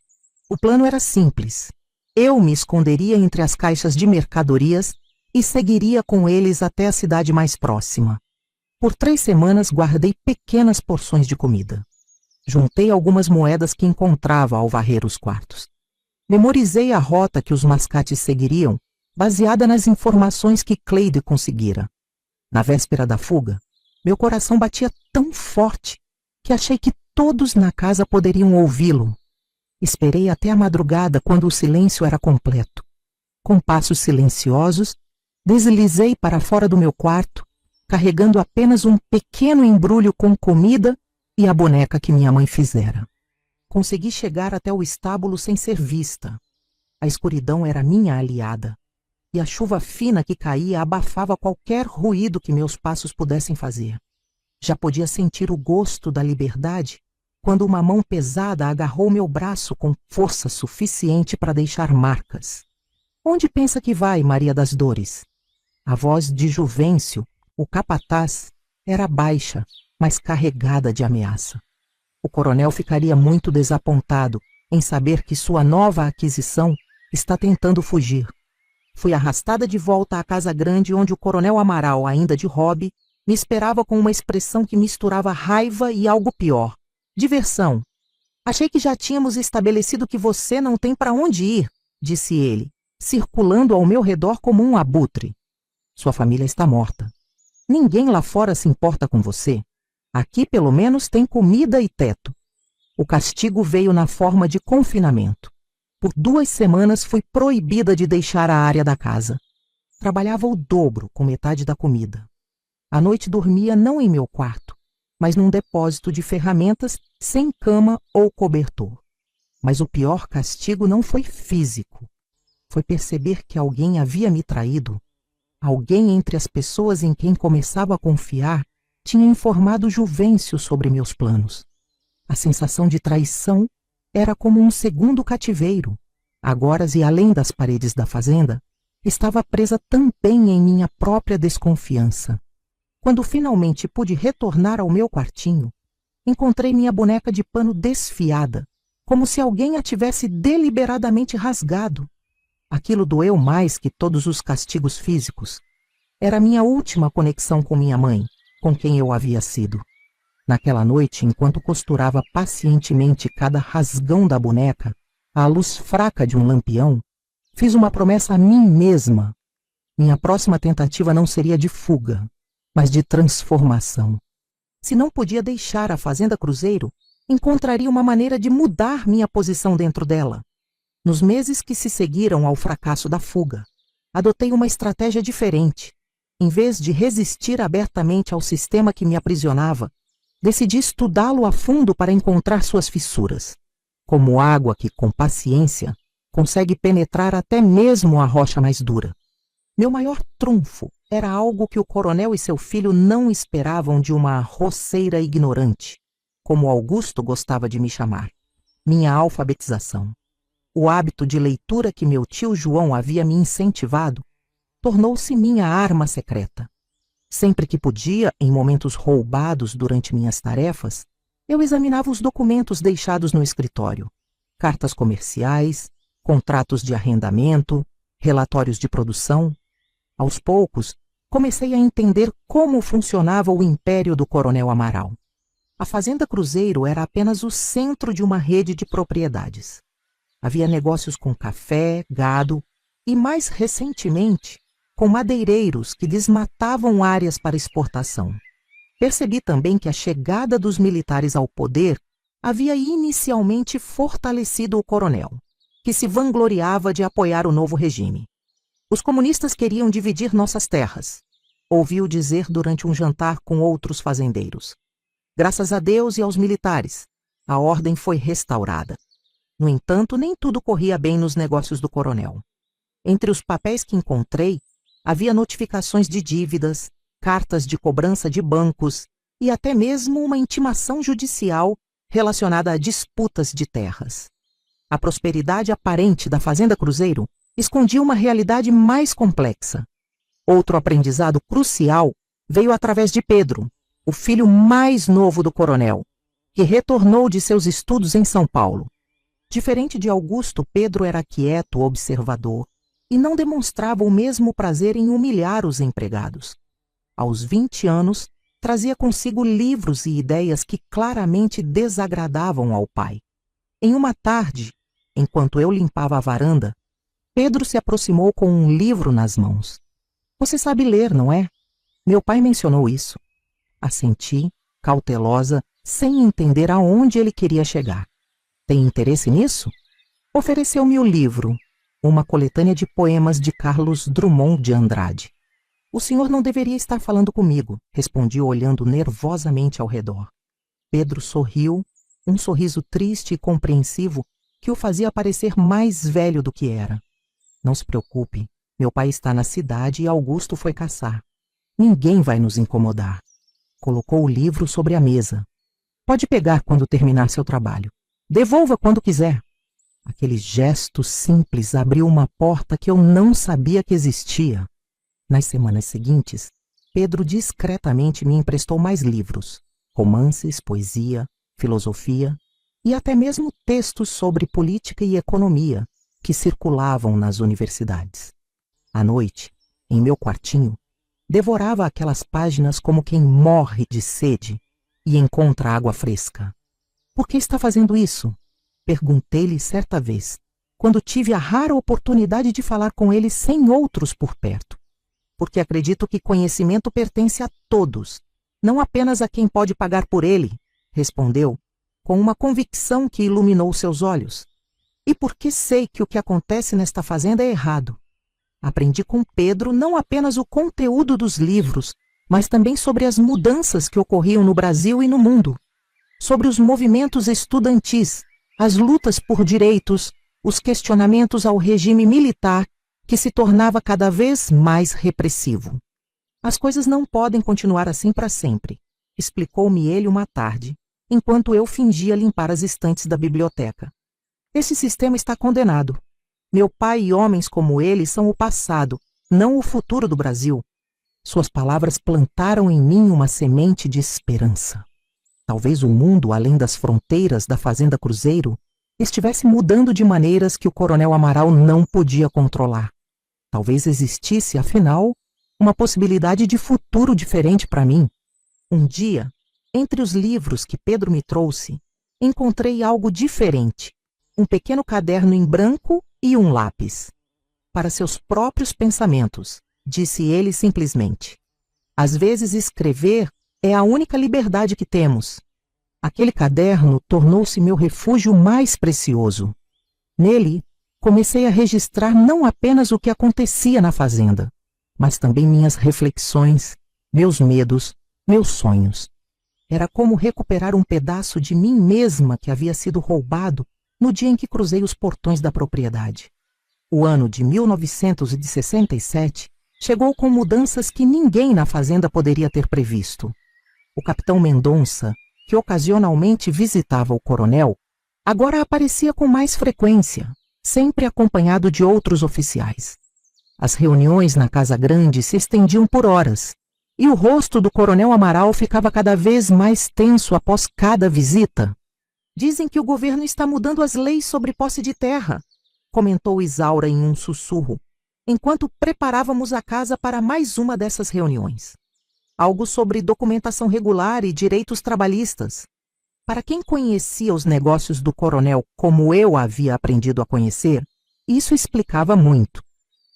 O plano era simples. Eu me esconderia entre as caixas de mercadorias e seguiria com eles até a cidade mais próxima. Por 3 semanas guardei pequenas porções de comida. Juntei algumas moedas que encontrava ao varrer os quartos. Memorizei a rota que os mascates seguiriam, baseada nas informações que Cleide conseguira. Na véspera da fuga, meu coração batia tão forte que achei que todos na casa poderiam ouvi-lo. Esperei até a madrugada, quando o silêncio era completo. Com passos silenciosos, deslizei para fora do meu quarto, carregando apenas um pequeno embrulho com comida e a boneca que minha mãe fizera. Consegui chegar até o estábulo sem ser vista. A escuridão era minha aliada, e a chuva fina que caía abafava qualquer ruído que meus passos pudessem fazer. Já podia sentir o gosto da liberdade quando uma mão pesada agarrou meu braço com força suficiente para deixar marcas. Onde pensa que vai, Maria das Dores? A voz de Juvencio, o capataz, era baixa, mas carregada de ameaça. O coronel ficaria muito desapontado em saber que sua nova aquisição está tentando fugir. Fui arrastada de volta à casa grande onde o coronel Amaral, ainda de hobby, me esperava com uma expressão que misturava raiva e algo pior. Diversão. Achei que já tínhamos estabelecido que você não tem para onde ir, disse ele, circulando ao meu redor como um abutre. Sua família está morta. Ninguém lá fora se importa com você. Aqui, pelo menos, tem comida e teto. O castigo veio na forma de confinamento. Por 2 semanas fui proibida de deixar a área da casa. Trabalhava o dobro com metade da comida. À noite dormia não em meu quarto, mas num depósito de ferramentas sem cama ou cobertor. Mas o pior castigo não foi físico. Foi perceber que alguém havia me traído. Alguém entre as pessoas em quem começava a confiar tinha informado Juvencio sobre meus planos. A sensação de traição era como um segundo cativeiro. Agora, e além das paredes da fazenda, estava presa também em minha própria desconfiança. Quando finalmente pude retornar ao meu quartinho, encontrei minha boneca de pano desfiada, como se alguém a tivesse deliberadamente rasgado. Aquilo doeu mais que todos os castigos físicos. Era minha última conexão com minha mãe, com quem eu havia sido. Naquela noite, enquanto costurava pacientemente cada rasgão da boneca, à luz fraca de um lampião, fiz uma promessa a mim mesma. Minha próxima tentativa não seria de fuga, mas de transformação. Se não podia deixar a Fazenda Cruzeiro, encontraria uma maneira de mudar minha posição dentro dela. Nos meses que se seguiram ao fracasso da fuga, adotei uma estratégia diferente. Em vez de resistir abertamente ao sistema que me aprisionava, decidi estudá-lo a fundo para encontrar suas fissuras, como água que, com paciência, consegue penetrar até mesmo a rocha mais dura. Meu maior trunfo era algo que o coronel e seu filho não esperavam de uma roceira ignorante, como Augusto gostava de me chamar: minha alfabetização. O hábito de leitura que meu tio João havia me incentivado tornou-se minha arma secreta. Sempre que podia, em momentos roubados durante minhas tarefas, eu examinava os documentos deixados no escritório: cartas comerciais, contratos de arrendamento, relatórios de produção. Aos poucos, comecei a entender como funcionava o império do coronel Amaral. A Fazenda Cruzeiro era apenas o centro de uma rede de propriedades. Havia negócios com café, gado e, mais recentemente, com madeireiros que desmatavam áreas para exportação. Percebi também que a chegada dos militares ao poder havia inicialmente fortalecido o coronel, que se vangloriava de apoiar o novo regime. Os comunistas queriam dividir nossas terras, ouviu dizer durante um jantar com outros fazendeiros. Graças a Deus e aos militares, a ordem foi restaurada. No entanto, nem tudo corria bem nos negócios do coronel. Entre os papéis que encontrei, havia notificações de dívidas, cartas de cobrança de bancos e até mesmo uma intimação judicial relacionada a disputas de terras. A prosperidade aparente da Fazenda Cruzeiro escondia uma realidade mais complexa. Outro aprendizado crucial veio através de Pedro, o filho mais novo do coronel, que retornou de seus estudos em São Paulo. Diferente de Augusto, Pedro era quieto, observador, e não demonstrava o mesmo prazer em humilhar os empregados. Aos 20 anos, trazia consigo livros e ideias que claramente desagradavam ao pai. Em uma tarde, enquanto eu limpava a varanda, Pedro se aproximou com um livro nas mãos. Você sabe ler, não é? Meu pai mencionou isso. Assenti, cautelosa, sem entender aonde ele queria chegar. Tem interesse nisso? Ofereceu-me o livro, uma coletânea de poemas de Carlos Drummond de Andrade. O senhor não deveria estar falando comigo, respondi olhando nervosamente ao redor. Pedro sorriu, um sorriso triste e compreensivo que o fazia parecer mais velho do que era. Não se preocupe, meu pai está na cidade e Augusto foi caçar. Ninguém vai nos incomodar. Colocou o livro sobre a mesa. Pode pegar quando terminar seu trabalho. Devolva quando quiser. Aquele gesto simples abriu uma porta que eu não sabia que existia. Nas semanas seguintes, Pedro discretamente me emprestou mais livros, romances, poesia, filosofia e até mesmo textos sobre política e economia que circulavam nas universidades. À noite, em meu quartinho, devorava aquelas páginas como quem morre de sede e encontra água fresca. Por que está fazendo isso? Perguntei-lhe certa vez, quando tive a rara oportunidade de falar com ele sem outros por perto. Porque acredito que conhecimento pertence a todos, não apenas a quem pode pagar por ele, respondeu, com uma convicção que iluminou seus olhos. E porque sei que o que acontece nesta fazenda é errado. Aprendi com Pedro não apenas o conteúdo dos livros, mas também sobre as mudanças que ocorriam no Brasil e no mundo, sobre os movimentos estudantis, as lutas por direitos, os questionamentos ao regime militar que se tornava cada vez mais repressivo. As coisas não podem continuar assim para sempre, explicou-me ele uma tarde, enquanto eu fingia limpar as estantes da biblioteca. Esse sistema está condenado. Meu pai e homens como ele são o passado, não o futuro do Brasil. Suas palavras plantaram em mim uma semente de esperança. Talvez o mundo, além das fronteiras da Fazenda Cruzeiro, estivesse mudando de maneiras que o Coronel Amaral não podia controlar. Talvez existisse, afinal, uma possibilidade de futuro diferente para mim. Um dia, entre os livros que Pedro me trouxe, encontrei algo diferente. Um pequeno caderno em branco e um lápis. Para seus próprios pensamentos, disse ele simplesmente. Às vezes escrever é a única liberdade que temos. Aquele caderno tornou-se meu refúgio mais precioso. Nele, comecei a registrar não apenas o que acontecia na fazenda, mas também minhas reflexões, meus medos, meus sonhos. Era como recuperar um pedaço de mim mesma que havia sido roubado no dia em que cruzei os portões da propriedade. O ano de 1967 chegou com mudanças que ninguém na fazenda poderia ter previsto. O capitão Mendonça, que ocasionalmente visitava o coronel, agora aparecia com mais frequência, sempre acompanhado de outros oficiais. As reuniões na Casa Grande se estendiam por horas, e o rosto do coronel Amaral ficava cada vez mais tenso após cada visita. Dizem que o governo está mudando as leis sobre posse de terra, comentou Isaura em um sussurro, enquanto preparávamos a casa para mais uma dessas reuniões. Algo sobre documentação regular e direitos trabalhistas. Para quem conhecia os negócios do coronel como eu havia aprendido a conhecer, isso explicava muito.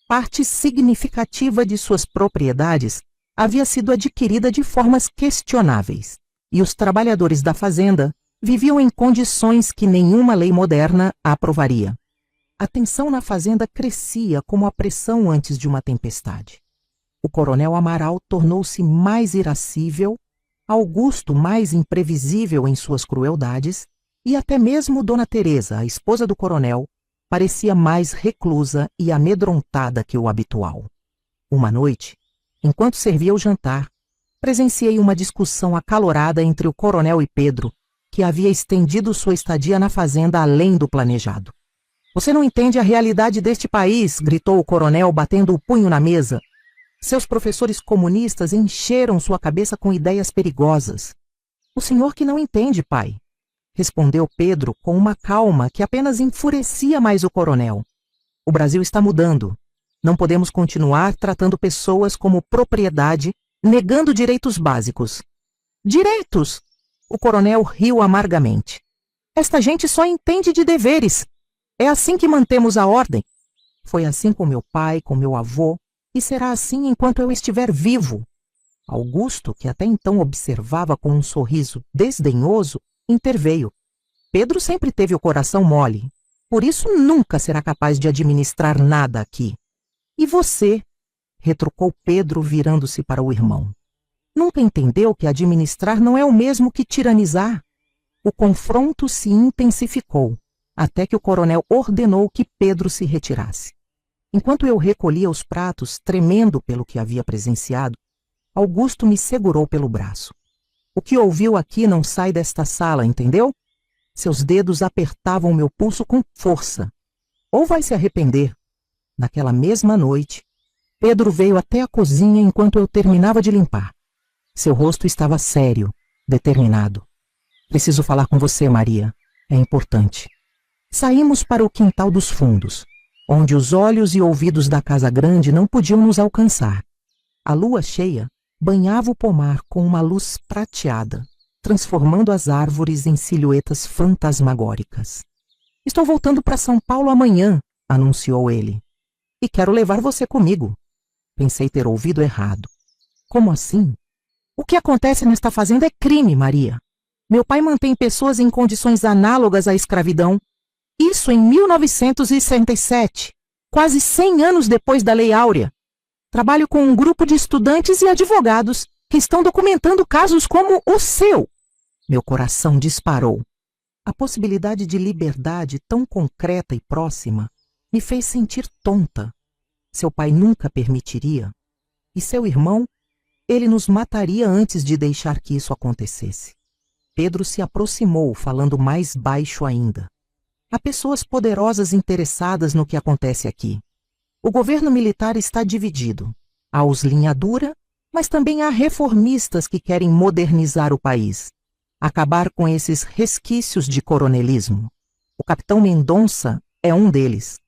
Parte significativa de suas propriedades havia sido adquirida de formas questionáveis, e os trabalhadores da fazenda viviam em condições que nenhuma lei moderna aprovaria. A tensão na fazenda crescia como a pressão antes de uma tempestade. O coronel Amaral tornou-se mais irascível, Augusto mais imprevisível em suas crueldades, e até mesmo Dona Teresa, a esposa do coronel, parecia mais reclusa e amedrontada que o habitual. Uma noite, enquanto servia o jantar, presenciei uma discussão acalorada entre o coronel e Pedro, que havia estendido sua estadia na fazenda além do planejado. "Você não entende a realidade deste país", gritou o coronel, batendo o punho na mesa. "Seus professores comunistas encheram sua cabeça com ideias perigosas." "O senhor que não entende, pai", respondeu Pedro com uma calma que apenas enfurecia mais o coronel. "O Brasil está mudando. Não podemos continuar tratando pessoas como propriedade, negando direitos básicos." "Direitos?" O coronel riu amargamente. "Esta gente só entende de deveres. É assim que mantemos a ordem. Foi assim com meu pai, com meu avô, e será assim enquanto eu estiver vivo." Augusto, que até então observava com um sorriso desdenhoso, interveio. "Pedro sempre teve o coração mole. Por isso nunca será capaz de administrar nada aqui." "E você?" retrucou Pedro, virando-se para o irmão. "Nunca entendeu que administrar não é o mesmo que tiranizar?" O confronto se intensificou, até que o coronel ordenou que Pedro se retirasse. Enquanto eu recolhia os pratos, tremendo pelo que havia presenciado, Augusto me segurou pelo braço. "O que ouviu aqui não sai desta sala, entendeu?" Seus dedos apertavam meu pulso com força. "Ou vai se arrepender." Naquela mesma noite, Pedro veio até a cozinha enquanto eu terminava de limpar. Seu rosto estava sério, determinado. Preciso falar com você, Maria. É importante. Saímos para o quintal dos fundos, onde os olhos e ouvidos da casa grande não podiam nos alcançar. A lua cheia banhava o pomar com uma luz prateada, transformando as árvores em silhuetas fantasmagóricas. Estou voltando para São Paulo amanhã, anunciou ele. E quero levar você comigo. Pensei ter ouvido errado. Como assim? O que acontece nesta fazenda é crime, Maria. Meu pai mantém pessoas em condições análogas à escravidão. Isso em 1967, quase 100 anos depois da Lei Áurea. Trabalho com um grupo de estudantes e advogados que estão documentando casos como o seu. Meu coração disparou. A possibilidade de liberdade tão concreta e próxima me fez sentir tonta. Seu pai nunca permitiria. E seu irmão, ele nos mataria antes de deixar que isso acontecesse. Pedro se aproximou, falando mais baixo ainda. Há pessoas poderosas interessadas no que acontece aqui. O governo militar está dividido. Há os linha dura, mas também há reformistas que querem modernizar o país. Acabar com esses resquícios de coronelismo. O capitão Mendonça é um deles.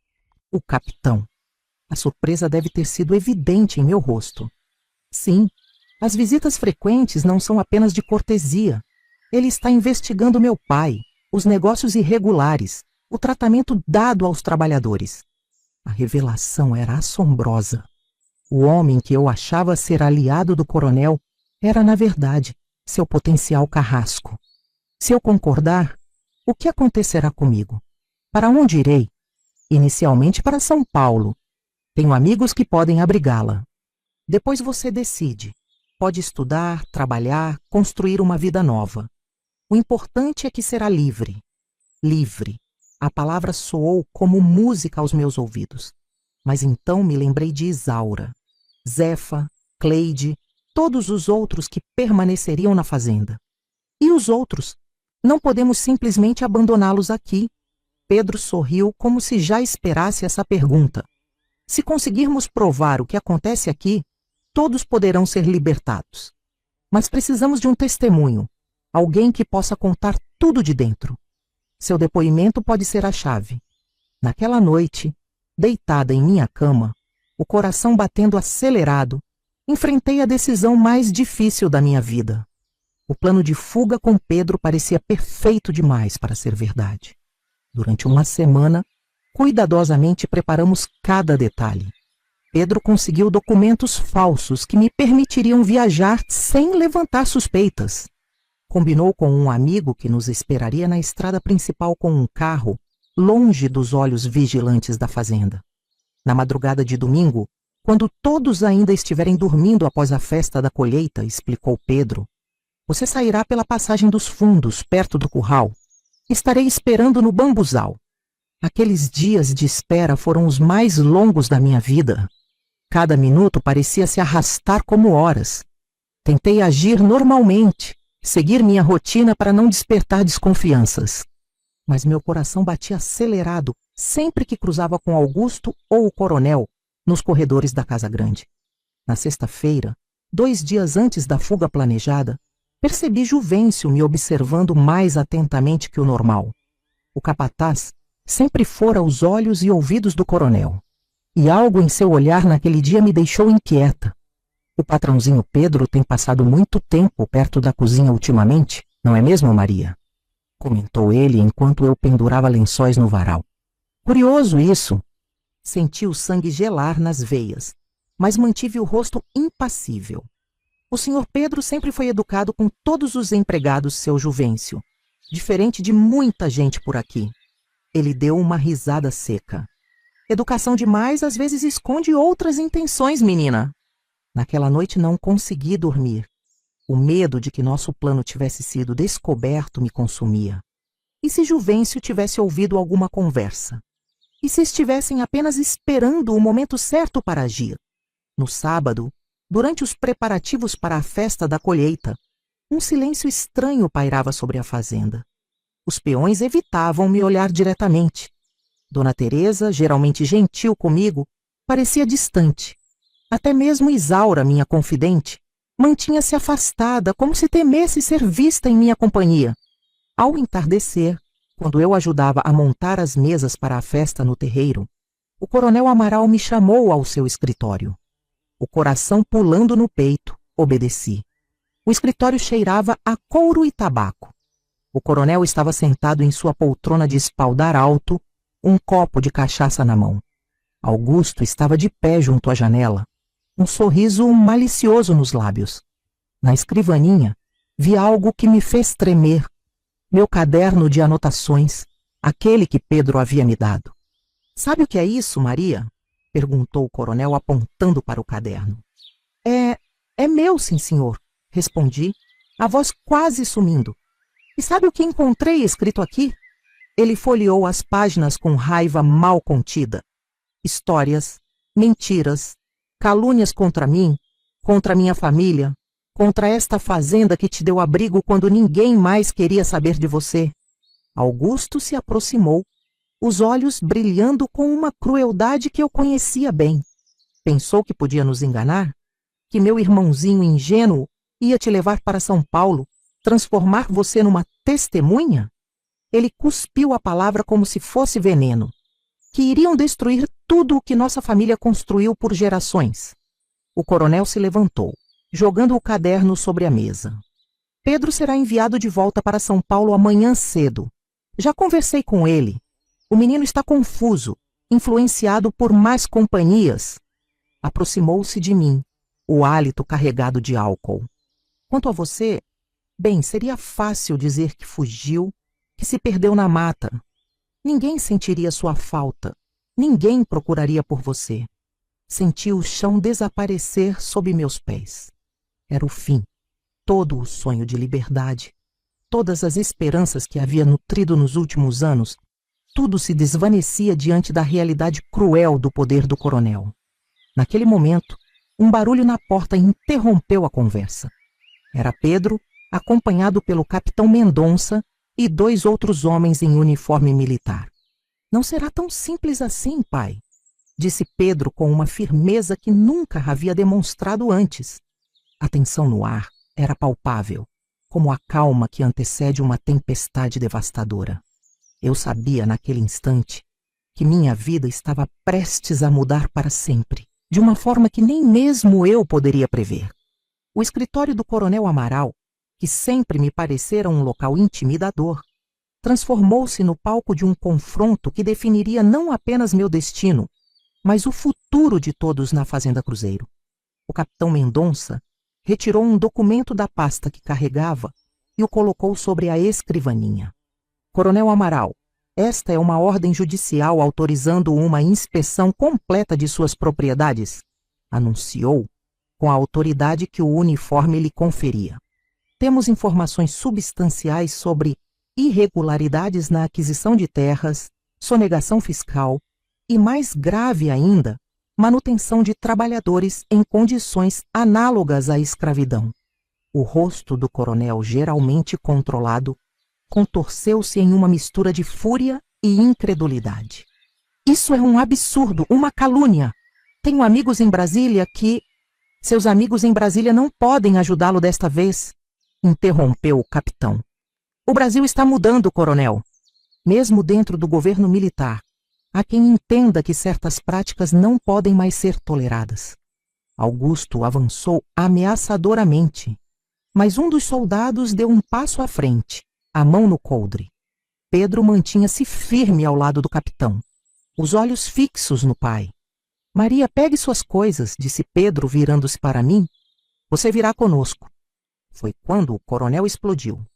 O capitão. A surpresa deve ter sido evidente em meu rosto. Sim, as visitas frequentes não são apenas de cortesia. Ele está investigando meu pai, os negócios irregulares, o tratamento dado aos trabalhadores. A revelação era assombrosa. O homem que eu achava ser aliado do coronel era, na verdade, seu potencial carrasco. Se eu concordar, o que acontecerá comigo? Para onde irei? Inicialmente para São Paulo. Tenho amigos que podem abrigá-la. Depois você decide. Pode estudar, trabalhar, construir uma vida nova. O importante é que será livre. Livre. A palavra soou como música aos meus ouvidos. Mas então me lembrei de Isaura, Zefa, Cleide, todos os outros que permaneceriam na fazenda. E os outros? Não podemos simplesmente abandoná-los aqui. Pedro sorriu como se já esperasse essa pergunta. Se conseguirmos provar o que acontece aqui, todos poderão ser libertados. Mas precisamos de um testemunho, alguém que possa contar tudo de dentro. Seu depoimento pode ser a chave. Naquela noite, deitada em minha cama, o coração batendo acelerado, enfrentei a decisão mais difícil da minha vida. O plano de fuga com Pedro parecia perfeito demais para ser verdade. Durante uma semana, cuidadosamente preparamos cada detalhe. Pedro conseguiu documentos falsos que me permitiriam viajar sem levantar suspeitas. Combinou com um amigo que nos esperaria na estrada principal com um carro, longe dos olhos vigilantes da fazenda. Na madrugada de domingo, quando todos ainda estiverem dormindo após a festa da colheita, explicou Pedro, você sairá pela passagem dos fundos, perto do curral. Estarei esperando no bambuzal. Aqueles dias de espera foram os mais longos da minha vida. Cada minuto parecia se arrastar como horas. Tentei agir normalmente, seguir minha rotina para não despertar desconfianças. Mas meu coração batia acelerado sempre que cruzava com Augusto ou o coronel nos corredores da Casa Grande. Na sexta-feira, 2 dias antes da fuga planejada, percebi Juvencio me observando mais atentamente que o normal. O capataz sempre fora os olhos e ouvidos do coronel. E algo em seu olhar naquele dia me deixou inquieta. O patrãozinho Pedro tem passado muito tempo perto da cozinha ultimamente, não é mesmo, Maria? Comentou ele enquanto eu pendurava lençóis no varal. Curioso isso. Senti o sangue gelar nas veias, mas mantive o rosto impassível. O senhor Pedro sempre foi educado com todos os empregados, seu Juvencio, diferente de muita gente por aqui. Ele deu uma risada seca. Educação demais às vezes esconde outras intenções, menina. Naquela noite não consegui dormir. O medo de que nosso plano tivesse sido descoberto me consumia. E se Juvencio tivesse ouvido alguma conversa? E se estivessem apenas esperando o momento certo para agir? No sábado, durante os preparativos para a festa da colheita, um silêncio estranho pairava sobre a fazenda. Os peões evitavam me olhar diretamente. Dona Teresa, geralmente gentil comigo, parecia distante. Até mesmo Isaura, minha confidente, mantinha-se afastada, como se temesse ser vista em minha companhia. Ao entardecer, quando eu ajudava a montar as mesas para a festa no terreiro, o coronel Amaral me chamou ao seu escritório. O coração pulando no peito, obedeci. O escritório cheirava a couro e tabaco. O coronel estava sentado em sua poltrona de espaldar alto, um copo de cachaça na mão. Augusto estava de pé junto à janela, um sorriso malicioso nos lábios. Na escrivaninha, vi algo que me fez tremer. Meu caderno de anotações, aquele que Pedro havia me dado. Sabe o que é isso, Maria? Perguntou o coronel apontando para o caderno. É meu, sim, senhor, respondi, a voz quase sumindo. E sabe o que encontrei escrito aqui? Ele folheou as páginas com raiva mal contida. Histórias, mentiras, calúnias contra mim, contra minha família, contra esta fazenda que te deu abrigo quando ninguém mais queria saber de você. Augusto se aproximou, os olhos brilhando com uma crueldade que eu conhecia bem. Pensou que podia nos enganar? Que meu irmãozinho ingênuo ia te levar para São Paulo, transformar você numa testemunha? Ele cuspiu a palavra como se fosse veneno. Que iriam destruir tudo o que nossa família construiu por gerações. O coronel se levantou, jogando o caderno sobre a mesa. Pedro será enviado de volta para São Paulo amanhã cedo. Já conversei com ele. O menino está confuso, influenciado por más companhias. Aproximou-se de mim, o hálito carregado de álcool. Quanto a você, bem, seria fácil dizer que fugiu, que se perdeu na mata. Ninguém sentiria sua falta. Ninguém procuraria por você. Senti o chão desaparecer sob meus pés. Era o fim. Todo o sonho de liberdade, todas as esperanças que havia nutrido nos últimos anos, tudo se desvanecia diante da realidade cruel do poder do coronel. Naquele momento, um barulho na porta interrompeu a conversa. Era Pedro, acompanhado pelo capitão Mendonça e 2 outros homens em uniforme militar. Não será tão simples assim, pai, disse Pedro com uma firmeza que nunca havia demonstrado antes. A tensão no ar era palpável, como a calma que antecede uma tempestade devastadora. Eu sabia naquele instante que minha vida estava prestes a mudar para sempre, de uma forma que nem mesmo eu poderia prever. O escritório do coronel Amaral, que sempre me parecera um local intimidador, transformou-se no palco de um confronto que definiria não apenas meu destino, mas o futuro de todos na Fazenda Cruzeiro. O capitão Mendonça retirou um documento da pasta que carregava e o colocou sobre a escrivaninha. Coronel Amaral, esta é uma ordem judicial autorizando uma inspeção completa de suas propriedades, anunciou com a autoridade que o uniforme lhe conferia. Temos informações substanciais sobre irregularidades na aquisição de terras, sonegação fiscal e, mais grave ainda, manutenção de trabalhadores em condições análogas à escravidão. O rosto do coronel, geralmente controlado, contorceu-se em uma mistura de fúria e incredulidade. Isso é um absurdo, uma calúnia. Tenho amigos em Brasília que... Seus amigos em Brasília não podem ajudá-lo desta vez, interrompeu o capitão. O Brasil está mudando, coronel. Mesmo dentro do governo militar, há quem entenda que certas práticas não podem mais ser toleradas. Augusto avançou ameaçadoramente, mas um dos soldados deu um passo à frente, a mão no coldre. Pedro mantinha-se firme ao lado do capitão, os olhos fixos no pai. Maria, pegue suas coisas, disse Pedro, virando-se para mim. Você virá conosco. Foi quando o coronel explodiu.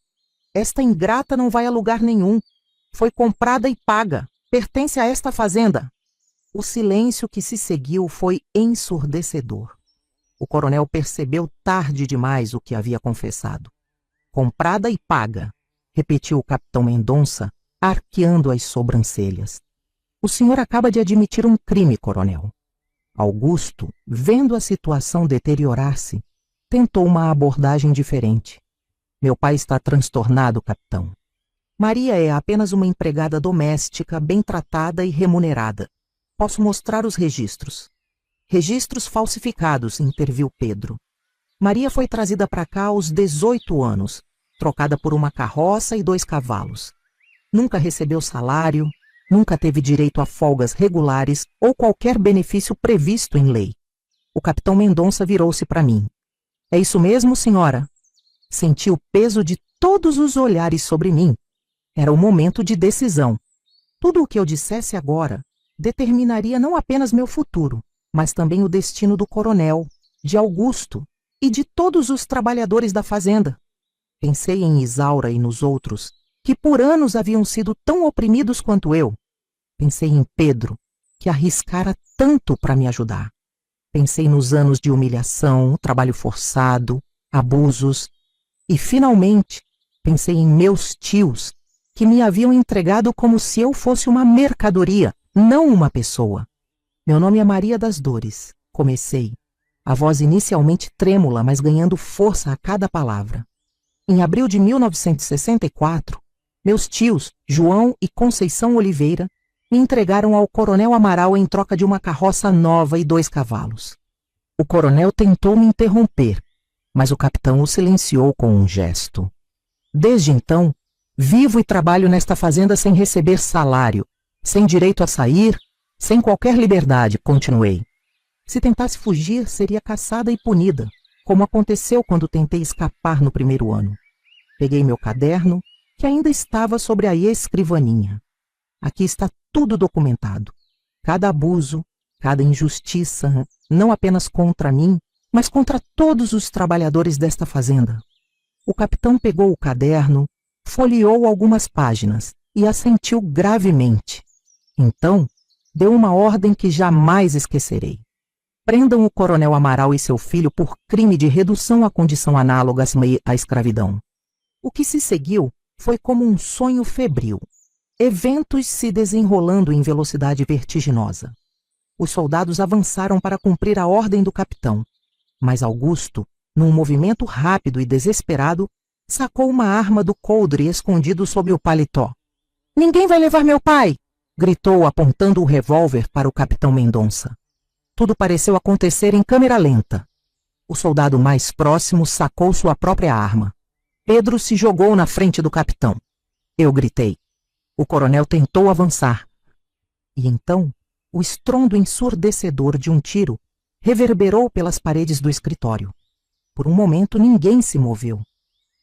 Esta ingrata não vai a lugar nenhum. Foi comprada e paga. Pertence a esta fazenda. O silêncio que se seguiu foi ensurdecedor. O coronel percebeu tarde demais o que havia confessado. Comprada e paga, repetiu o capitão Mendonça, arqueando as sobrancelhas. O senhor acaba de admitir um crime, coronel. Augusto, vendo a situação deteriorar-se, tentou uma abordagem diferente. Meu pai está transtornado, capitão. Maria é apenas uma empregada doméstica, bem tratada e remunerada. Posso mostrar os registros. Registros falsificados, interviu Pedro. Maria foi trazida para cá aos 18 anos, trocada por uma carroça e 2 cavalos. Nunca recebeu salário, nunca teve direito a folgas regulares ou qualquer benefício previsto em lei. O capitão Mendonça virou-se para mim. É isso mesmo, senhora? Senti o peso de todos os olhares sobre mim. Era o momento de decisão. Tudo o que eu dissesse agora determinaria não apenas meu futuro, mas também o destino do coronel, de Augusto e de todos os trabalhadores da fazenda. Pensei em Isaura e nos outros, que por anos haviam sido tão oprimidos quanto eu. Pensei em Pedro, que arriscara tanto para me ajudar. Pensei nos anos de humilhação, trabalho forçado, abusos. E, finalmente, pensei em meus tios, que me haviam entregado como se eu fosse uma mercadoria, não uma pessoa. Meu nome é Maria das Dores. Comecei, a voz inicialmente trêmula, mas ganhando força a cada palavra. Em abril de 1964, meus tios, João e Conceição Oliveira, me entregaram ao coronel Amaral em troca de uma carroça nova e 2 cavalos. O coronel tentou me interromper, mas o capitão o silenciou com um gesto. Desde então, vivo e trabalho nesta fazenda sem receber salário, sem direito a sair, sem qualquer liberdade, continuei. Se tentasse fugir, seria caçada e punida, como aconteceu quando tentei escapar no primeiro ano. Peguei meu caderno, que ainda estava sobre a escrivaninha. Aqui está tudo documentado. Cada abuso, cada injustiça, não apenas contra mim, mas contra todos os trabalhadores desta fazenda. O capitão pegou o caderno, folheou algumas páginas e assentiu gravemente. Então, deu uma ordem que jamais esquecerei. Prendam o coronel Amaral e seu filho por crime de redução à condição análoga à escravidão. O que se seguiu foi como um sonho febril. Eventos se desenrolando em velocidade vertiginosa. Os soldados avançaram para cumprir a ordem do capitão, mas Augusto, num movimento rápido e desesperado, sacou uma arma do coldre escondido sob o paletó. — Ninguém vai levar meu pai! Gritou, apontando o revólver para o capitão Mendonça. Tudo pareceu acontecer em câmera lenta. O soldado mais próximo sacou sua própria arma. Pedro se jogou na frente do capitão. Eu gritei. O coronel tentou avançar. E então, o estrondo ensurdecedor de um tiro reverberou pelas paredes do escritório. Por um momento, ninguém se moveu.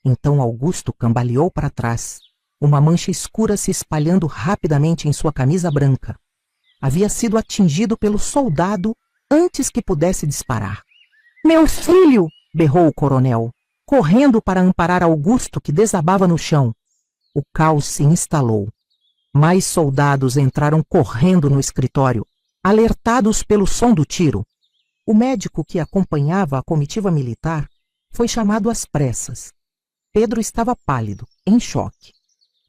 Então Augusto cambaleou para trás, uma mancha escura se espalhando rapidamente em sua camisa branca. Havia sido atingido pelo soldado antes que pudesse disparar. — Meu filho! Berrou o coronel, correndo para amparar Augusto, que desabava no chão. O caos se instalou. Mais soldados entraram correndo no escritório, alertados pelo som do tiro. O médico que acompanhava a comitiva militar foi chamado às pressas. Pedro estava pálido, em choque.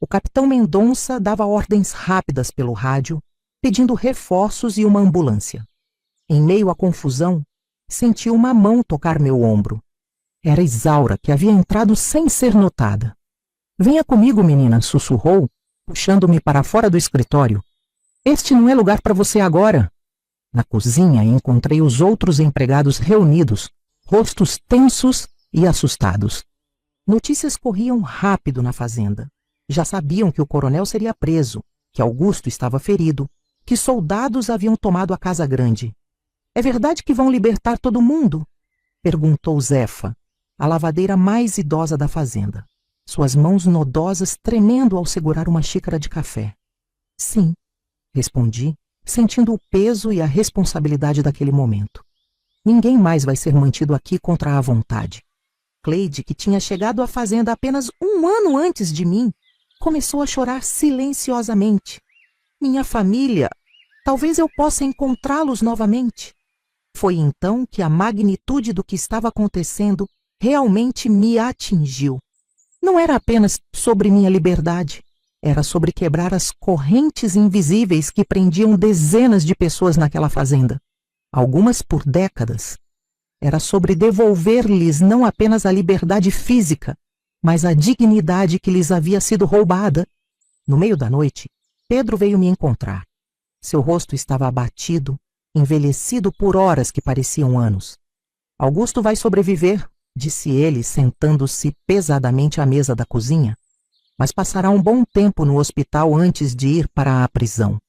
O capitão Mendonça dava ordens rápidas pelo rádio, pedindo reforços e uma ambulância. Em meio à confusão, senti uma mão tocar meu ombro. Era Isaura, que havia entrado sem ser notada. — Venha comigo, menina, sussurrou, puxando-me para fora do escritório. — Este não é lugar para você agora. Na cozinha encontrei os outros empregados reunidos, rostos tensos e assustados. Notícias corriam rápido na fazenda. Já sabiam que o coronel seria preso, que Augusto estava ferido, que soldados haviam tomado a Casa Grande. — É verdade que vão libertar todo mundo? Perguntou Zefa, a lavadeira mais idosa da fazenda, suas mãos nodosas tremendo ao segurar uma xícara de café. — Sim, respondi, sentindo o peso e a responsabilidade daquele momento. Ninguém mais vai ser mantido aqui contra a vontade. Cleide, que tinha chegado à fazenda apenas um ano antes de mim, começou a chorar silenciosamente. Minha família, talvez eu possa encontrá-los novamente. Foi então que a magnitude do que estava acontecendo realmente me atingiu. Não era apenas sobre minha liberdade, era sobre quebrar as correntes invisíveis que prendiam dezenas de pessoas naquela fazenda, algumas por décadas. Era sobre devolver-lhes não apenas a liberdade física, mas a dignidade que lhes havia sido roubada. No meio da noite, Pedro veio me encontrar. Seu rosto estava abatido envelhecido por horas que pareciam anos. Augusto vai sobreviver, disse ele, sentando-se pesadamente à mesa da cozinha, mas passará um bom tempo no hospital antes de ir para a prisão.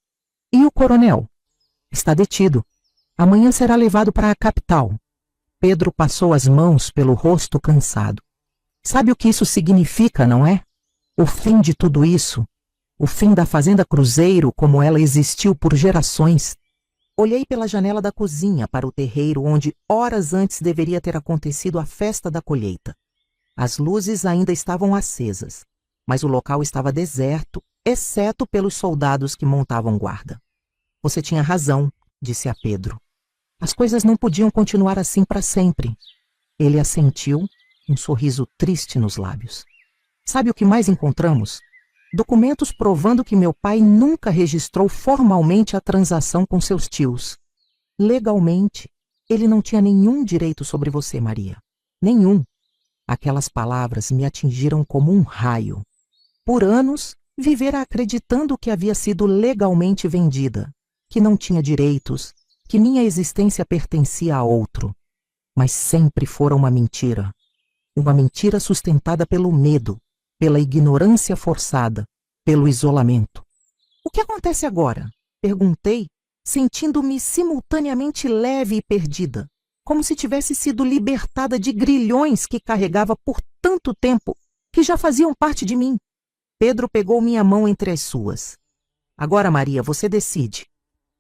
E o coronel? Está detido. Amanhã será levado para a capital. Pedro passou as mãos pelo rosto cansado. Sabe o que isso significa, não é? O fim de tudo isso. O fim da Fazenda Cruzeiro como ela existiu por gerações. Olhei pela janela da cozinha para o terreiro onde horas antes deveria ter acontecido a festa da colheita. As luzes ainda estavam acesas, mas o local estava deserto, exceto pelos soldados que montavam guarda. Você tinha razão, disse a Pedro. As coisas não podiam continuar assim para sempre. Ele assentiu, um sorriso triste nos lábios. Sabe o que mais encontramos? Documentos provando que meu pai nunca registrou formalmente a transação com seus tios. Legalmente, ele não tinha nenhum direito sobre você, Maria. Nenhum. Aquelas palavras me atingiram como um raio. Por anos, vivera acreditando que havia sido legalmente vendida, que não tinha direitos, que minha existência pertencia a outro. Mas sempre fora uma mentira. Uma mentira sustentada pelo medo, pela ignorância forçada, pelo isolamento. O que acontece agora? Perguntei, sentindo-me simultaneamente leve e perdida, como se tivesse sido libertada de grilhões que carregava por tanto tempo que já faziam parte de mim. Pedro pegou minha mão entre as suas. Agora, Maria, você decide.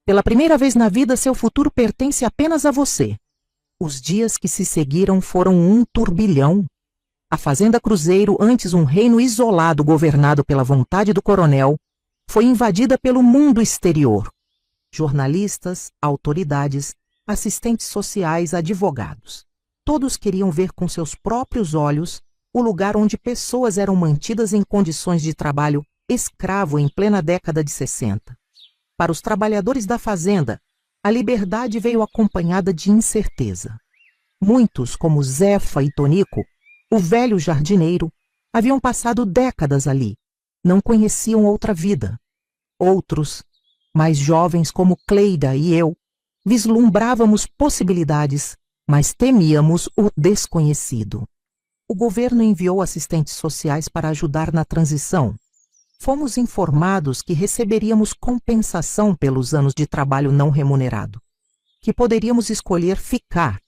Pela primeira vez na vida, seu futuro pertence apenas a você. Os dias que se seguiram foram um turbilhão. A Fazenda Cruzeiro, antes um reino isolado governado pela vontade do coronel, foi invadida pelo mundo exterior. Jornalistas, autoridades, assistentes sociais, advogados. Todos queriam ver com seus próprios olhos o lugar onde pessoas eram mantidas em condições de trabalho escravo em plena década de 60. Para os trabalhadores da fazenda, a liberdade veio acompanhada de incerteza. Muitos, como Zefa e Tonico, o velho jardineiro, haviam passado décadas ali, não conheciam outra vida. Outros, mais jovens como Cleida e eu, vislumbrávamos possibilidades, mas temíamos o desconhecido. O governo enviou assistentes sociais para ajudar na transição. Fomos informados que receberíamos compensação pelos anos de trabalho não remunerado, que poderíamos escolher ficar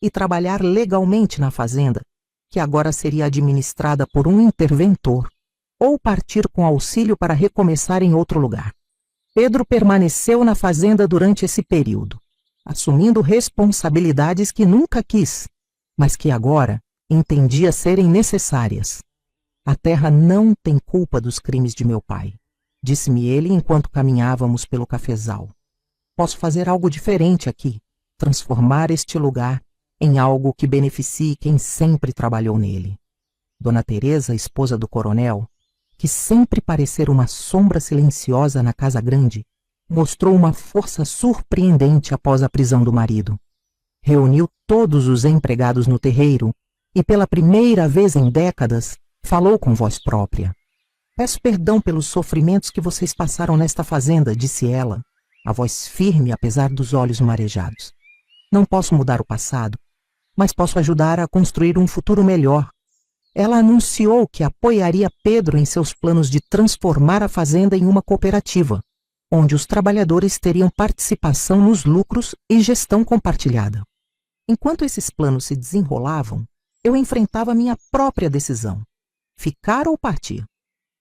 e trabalhar legalmente na fazenda, que agora seria administrada por um interventor, ou partir com auxílio para recomeçar em outro lugar. Pedro permaneceu na fazenda durante esse período, assumindo responsabilidades que nunca quis, mas que agora entendia serem necessárias. A terra não tem culpa dos crimes de meu pai, disse-me ele enquanto caminhávamos pelo cafezal. Posso fazer algo diferente aqui, transformar este lugar em algo que beneficie quem sempre trabalhou nele. Dona Teresa, esposa do coronel, que sempre parecera uma sombra silenciosa na casa grande, mostrou uma força surpreendente após a prisão do marido. Reuniu todos os empregados no terreiro e, pela primeira vez em décadas, falou com voz própria. Peço perdão pelos sofrimentos que vocês passaram nesta fazenda, disse ela, a voz firme apesar dos olhos marejados. Não posso mudar o passado, mas posso ajudar a construir um futuro melhor. Ela anunciou que apoiaria Pedro em seus planos de transformar a fazenda em uma cooperativa, onde os trabalhadores teriam participação nos lucros e gestão compartilhada. Enquanto esses planos se desenrolavam, eu enfrentava minha própria decisão: ficar ou partir.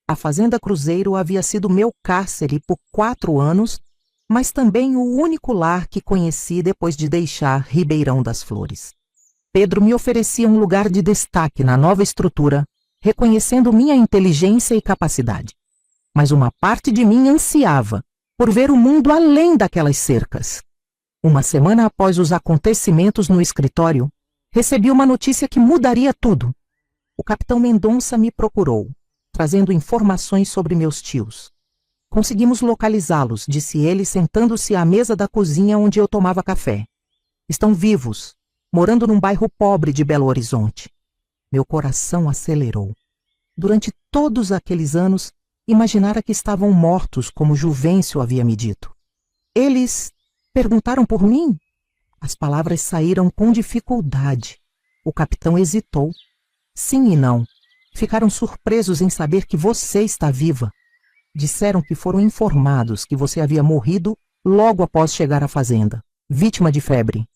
A Fazenda Cruzeiro havia sido meu cárcere por 4 anos, mas também o único lar que conheci depois de deixar Ribeirão das Flores. Pedro me oferecia um lugar de destaque na nova estrutura, reconhecendo minha inteligência e capacidade. Mas uma parte de mim ansiava por ver o mundo além daquelas cercas. Uma semana após os acontecimentos no escritório, recebi uma notícia que mudaria tudo. O capitão Mendonça me procurou, trazendo informações sobre meus tios. Conseguimos localizá-los, disse ele, sentando-se à mesa da cozinha onde eu tomava café. Estão vivos, morando num bairro pobre de Belo Horizonte. Meu coração acelerou. Durante todos aqueles anos, imaginara que estavam mortos, como Juvencio havia me dito. Eles Perguntaram por mim? As palavras saíram com dificuldade. O capitão hesitou. Sim e não. Ficaram surpresos em saber que você está viva. Disseram que foram informados que você havia morrido logo após chegar à fazenda, vítima de febre.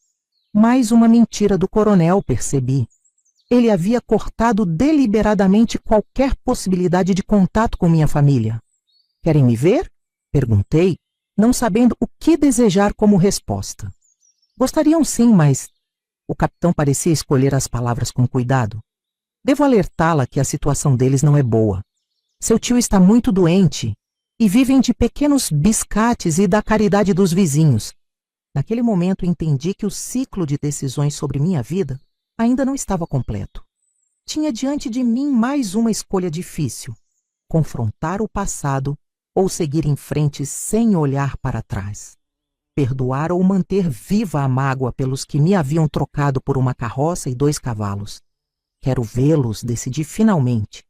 Mais uma mentira do coronel, percebi. Ele havia cortado deliberadamente qualquer possibilidade de contato com minha família. Querem me ver? Perguntei, não sabendo o que desejar como resposta. Gostariam sim, mas... O capitão parecia escolher as palavras com cuidado. Devo alertá-la que a situação deles não é boa. Seu tio está muito doente e vivem de pequenos biscates e da caridade dos vizinhos. Naquele momento entendi que o ciclo de decisões sobre minha vida ainda não estava completo. Tinha diante de mim mais uma escolha difícil: confrontar o passado ou seguir em frente sem olhar para trás. Perdoar ou manter viva a mágoa pelos que me haviam trocado por uma carroça e 2 cavalos. Quero vê-los, decidi finalmente.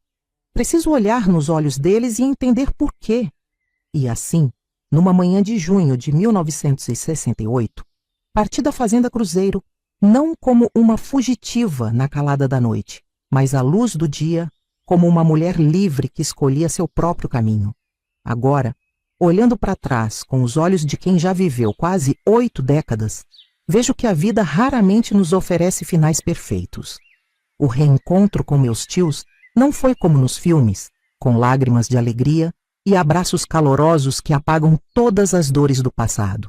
Preciso olhar nos olhos deles e entender por quê. E assim, numa manhã de junho de 1968, parti da Fazenda Cruzeiro, não como uma fugitiva na calada da noite, mas à luz do dia, como uma mulher livre que escolhia seu próprio caminho. Agora, olhando para trás com os olhos de quem já viveu quase 8 décadas, vejo que a vida raramente nos oferece finais perfeitos. O reencontro com meus tios não foi como nos filmes, com lágrimas de alegria e abraços calorosos que apagam todas as dores do passado.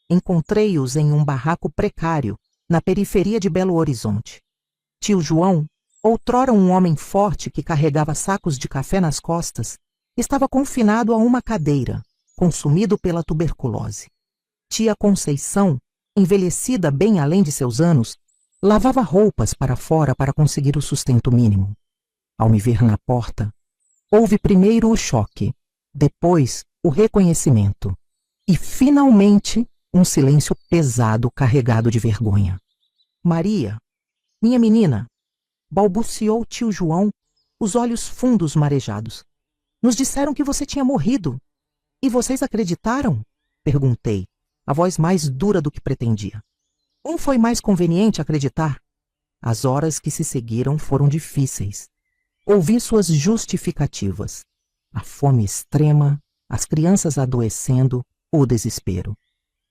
Encontrei-os em um barraco precário, na periferia de Belo Horizonte. Tio João, outrora um homem forte que carregava sacos de café nas costas, estava confinado a uma cadeira, consumido pela tuberculose. Tia Conceição, envelhecida bem além de seus anos, lavava roupas para fora para conseguir o sustento mínimo. Ao me ver na porta, houve primeiro o choque, depois o reconhecimento e, finalmente, um silêncio pesado carregado de vergonha. Maria, minha menina, balbuciou tio João, os olhos fundos marejados. Nos disseram que você tinha morrido. E vocês acreditaram? Perguntei, a voz mais dura do que pretendia. Foi mais conveniente acreditar. As horas que se seguiram foram difíceis. Ouvi suas justificativas. A fome extrema, as crianças adoecendo, o desespero.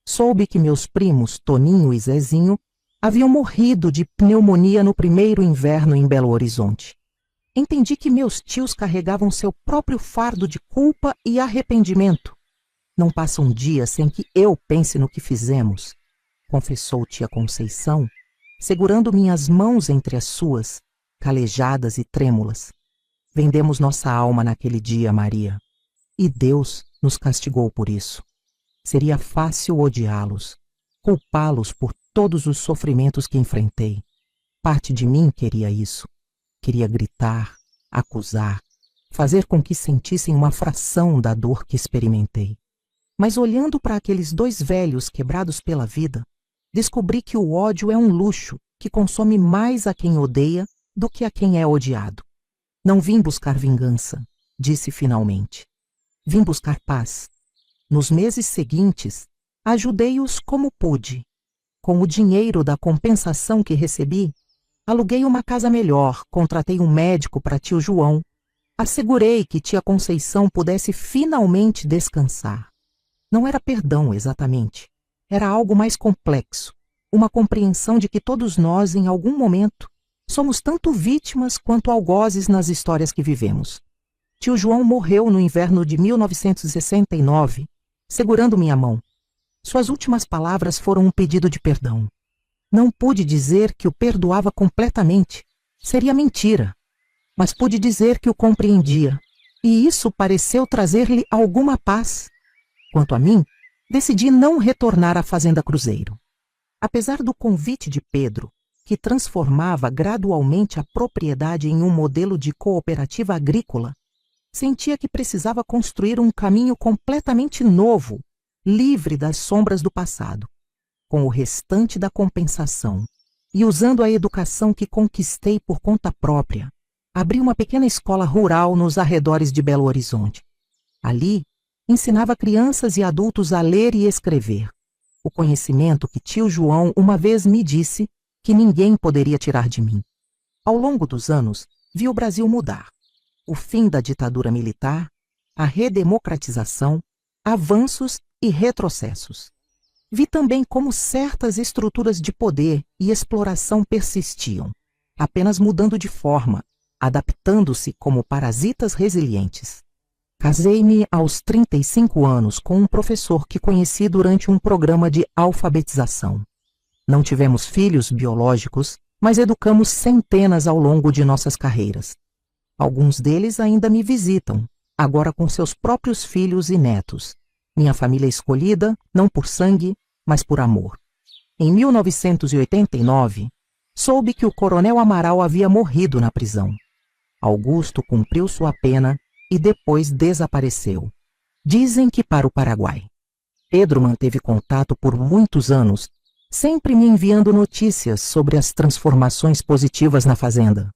Soube que meus primos, Toninho e Zezinho, haviam morrido de pneumonia no primeiro inverno em Belo Horizonte. Entendi que meus tios carregavam seu próprio fardo de culpa e arrependimento. Não passa um dia sem que eu pense no que fizemos, confessou tia Conceição, segurando minhas mãos entre as suas, calejadas e trêmulas. Vendemos nossa alma naquele dia, Maria, e Deus nos castigou por isso. Seria fácil odiá-los, culpá-los por todos os sofrimentos que enfrentei. Parte de mim queria isso. Queria gritar, acusar, fazer com que sentissem uma fração da dor que experimentei. Mas olhando para aqueles 2 velhos quebrados pela vida, descobri que o ódio é um luxo que consome mais a quem odeia do que a quem é odiado. Não vim buscar vingança, disse finalmente. Vim buscar paz. Nos meses seguintes, ajudei-os como pude. Com o dinheiro da compensação que recebi, aluguei uma casa melhor, contratei um médico para tio João, assegurei que tia Conceição pudesse finalmente descansar. Não era perdão exatamente, era algo mais complexo, uma compreensão de que todos nós, em algum momento, somos tanto vítimas quanto algozes nas histórias que vivemos. Tio João morreu no inverno de 1969, segurando minha mão. Suas últimas palavras foram um pedido de perdão. Não pude dizer que o perdoava completamente. Seria mentira. Mas pude dizer que o compreendia. E isso pareceu trazer-lhe alguma paz. Quanto a mim, decidi não retornar à Fazenda Cruzeiro. Apesar do convite de Pedro, que transformava gradualmente a propriedade em um modelo de cooperativa agrícola, sentia que precisava construir um caminho completamente novo, livre das sombras do passado. Com o restante da compensação e usando a educação que conquistei por conta própria, abri uma pequena escola rural nos arredores de Belo Horizonte. Ali, ensinava crianças e adultos a ler e escrever. o conhecimento que tio João uma vez me disse que ninguém poderia tirar de mim. Ao longo dos anos, vi o Brasil mudar. O fim da ditadura militar, a redemocratização, avanços e retrocessos. Vi também como certas estruturas de poder e exploração persistiam, apenas mudando de forma, adaptando-se como parasitas resilientes. Casei-me aos 35 anos com um professor que conheci durante um programa de alfabetização. Não tivemos filhos biológicos, mas educamos centenas ao longo de nossas carreiras. Alguns deles ainda me visitam, agora com seus próprios filhos e netos. Minha família escolhida, não por sangue, mas por amor. Em 1989, soube que o coronel Amaral havia morrido na prisão. Augusto cumpriu sua pena e depois desapareceu. Dizem que para o Paraguai. Pedro manteve contato por muitos anos, sempre me enviando notícias sobre as transformações positivas na fazenda.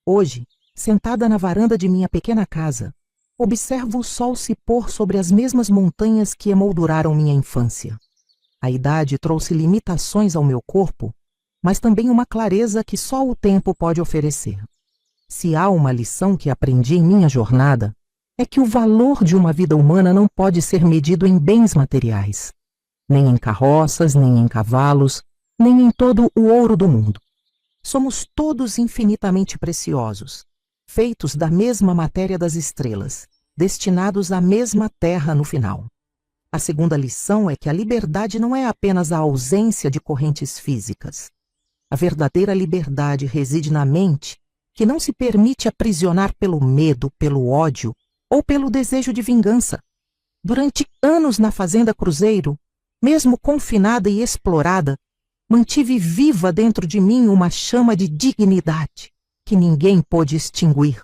Hoje, sentada na varanda de minha pequena casa, observo o sol se pôr sobre as mesmas montanhas que emolduraram minha infância. A idade trouxe limitações ao meu corpo, mas também uma clareza que só o tempo pode oferecer. Se há uma lição que aprendi em minha jornada, é que o valor de uma vida humana não pode ser medido em bens materiais, nem em carroças, nem em cavalos, nem em todo o ouro do mundo. Somos todos infinitamente preciosos, feitos da mesma matéria das estrelas, destinados à mesma terra no final. A segunda lição é que a liberdade não é apenas a ausência de correntes físicas. A verdadeira liberdade reside na mente, que não se permite aprisionar pelo medo, pelo ódio ou pelo desejo de vingança. Durante anos na Fazenda Cruzeiro, mesmo confinada e explorada, mantive viva dentro de mim uma chama de dignidade que ninguém pôde extinguir.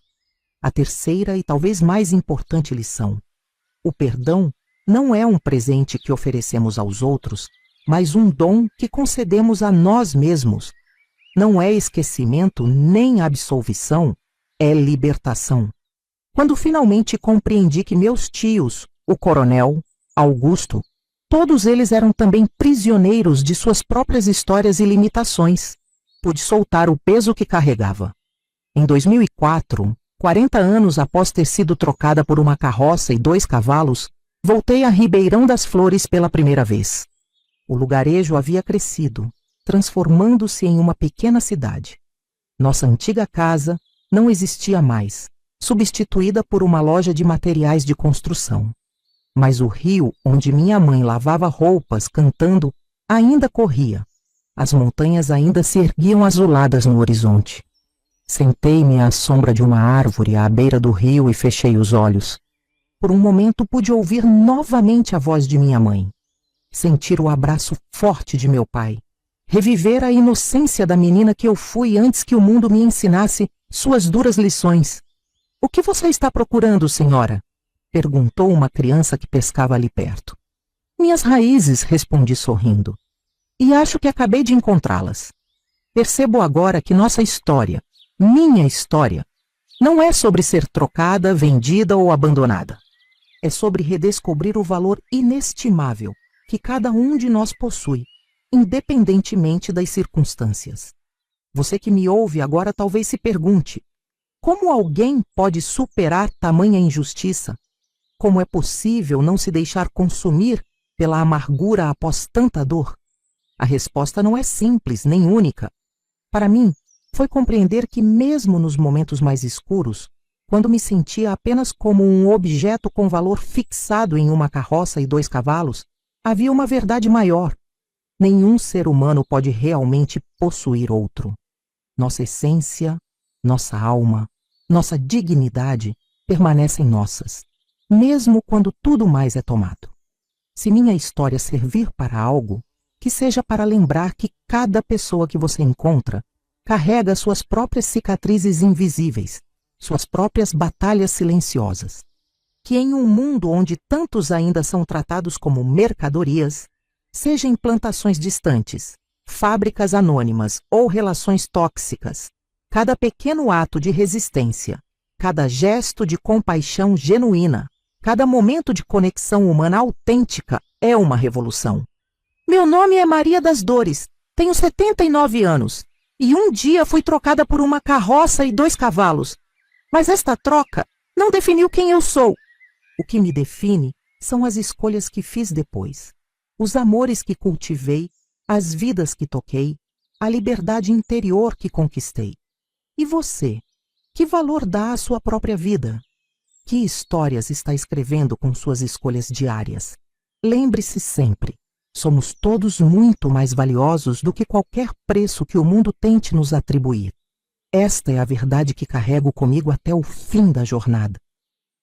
A terceira e talvez mais importante lição: o perdão não é um presente que oferecemos aos outros, mas um dom que concedemos a nós mesmos. Não é esquecimento nem absolvição, é libertação. Quando finalmente compreendi que meus tios, o coronel, Augusto, todos eles eram também prisioneiros de suas próprias histórias e limitações, pude soltar o peso que carregava. Em 2004, 40 anos após ter sido trocada por uma carroça e 2 cavalos, voltei a Ribeirão das Flores pela primeira vez. O lugarejo havia crescido, transformando-se em uma pequena cidade. Nossa antiga casa não existia mais, substituída por uma loja de materiais de construção. Mas o rio onde minha mãe lavava roupas cantando ainda corria. As montanhas ainda se erguiam azuladas no horizonte. Sentei-me à sombra de uma árvore à beira do rio e fechei os olhos. Por um momento pude ouvir novamente a voz de minha mãe, sentir o abraço forte de meu pai, reviver a inocência da menina que eu fui antes que o mundo me ensinasse suas duras lições. — O que você está procurando, senhora? Perguntou uma criança que pescava ali perto. — Minhas raízes, respondi sorrindo. E acho que acabei de encontrá-las. Percebo agora que nossa história, minha história, não é sobre ser trocada, vendida ou abandonada. É sobre redescobrir o valor inestimável que cada um de nós possui, independentemente das circunstâncias. Você que me ouve agora talvez se pergunte: como alguém pode superar tamanha injustiça? Como é possível não se deixar consumir pela amargura após tanta dor? A resposta não é simples nem única. Para mim, foi compreender que mesmo nos momentos mais escuros, quando me sentia apenas como um objeto com valor fixado em uma carroça e 2 cavalos, havia uma verdade maior. Nenhum ser humano pode realmente possuir outro. Nossa essência, nossa alma, nossa dignidade permanecem nossas, mesmo quando tudo mais é tomado. Se minha história servir para algo, que seja para lembrar que cada pessoa que você encontra carrega suas próprias cicatrizes invisíveis, suas próprias batalhas silenciosas. Que em um mundo onde tantos ainda são tratados como mercadorias, seja em plantações distantes, fábricas anônimas ou relações tóxicas, cada pequeno ato de resistência, cada gesto de compaixão genuína, cada momento de conexão humana autêntica é uma revolução. Meu nome é Maria das Dores, tenho 79 anos, e um dia fui trocada por uma carroça e 2 cavalos. Mas esta troca não definiu quem eu sou. O que me define são as escolhas que fiz depois, os amores que cultivei, as vidas que toquei, a liberdade interior que conquistei. E você? Que valor dá à sua própria vida? Que histórias está escrevendo com suas escolhas diárias? Lembre-se sempre, somos todos muito mais valiosos do que qualquer preço que o mundo tente nos atribuir. Esta é a verdade que carrego comigo até o fim da jornada.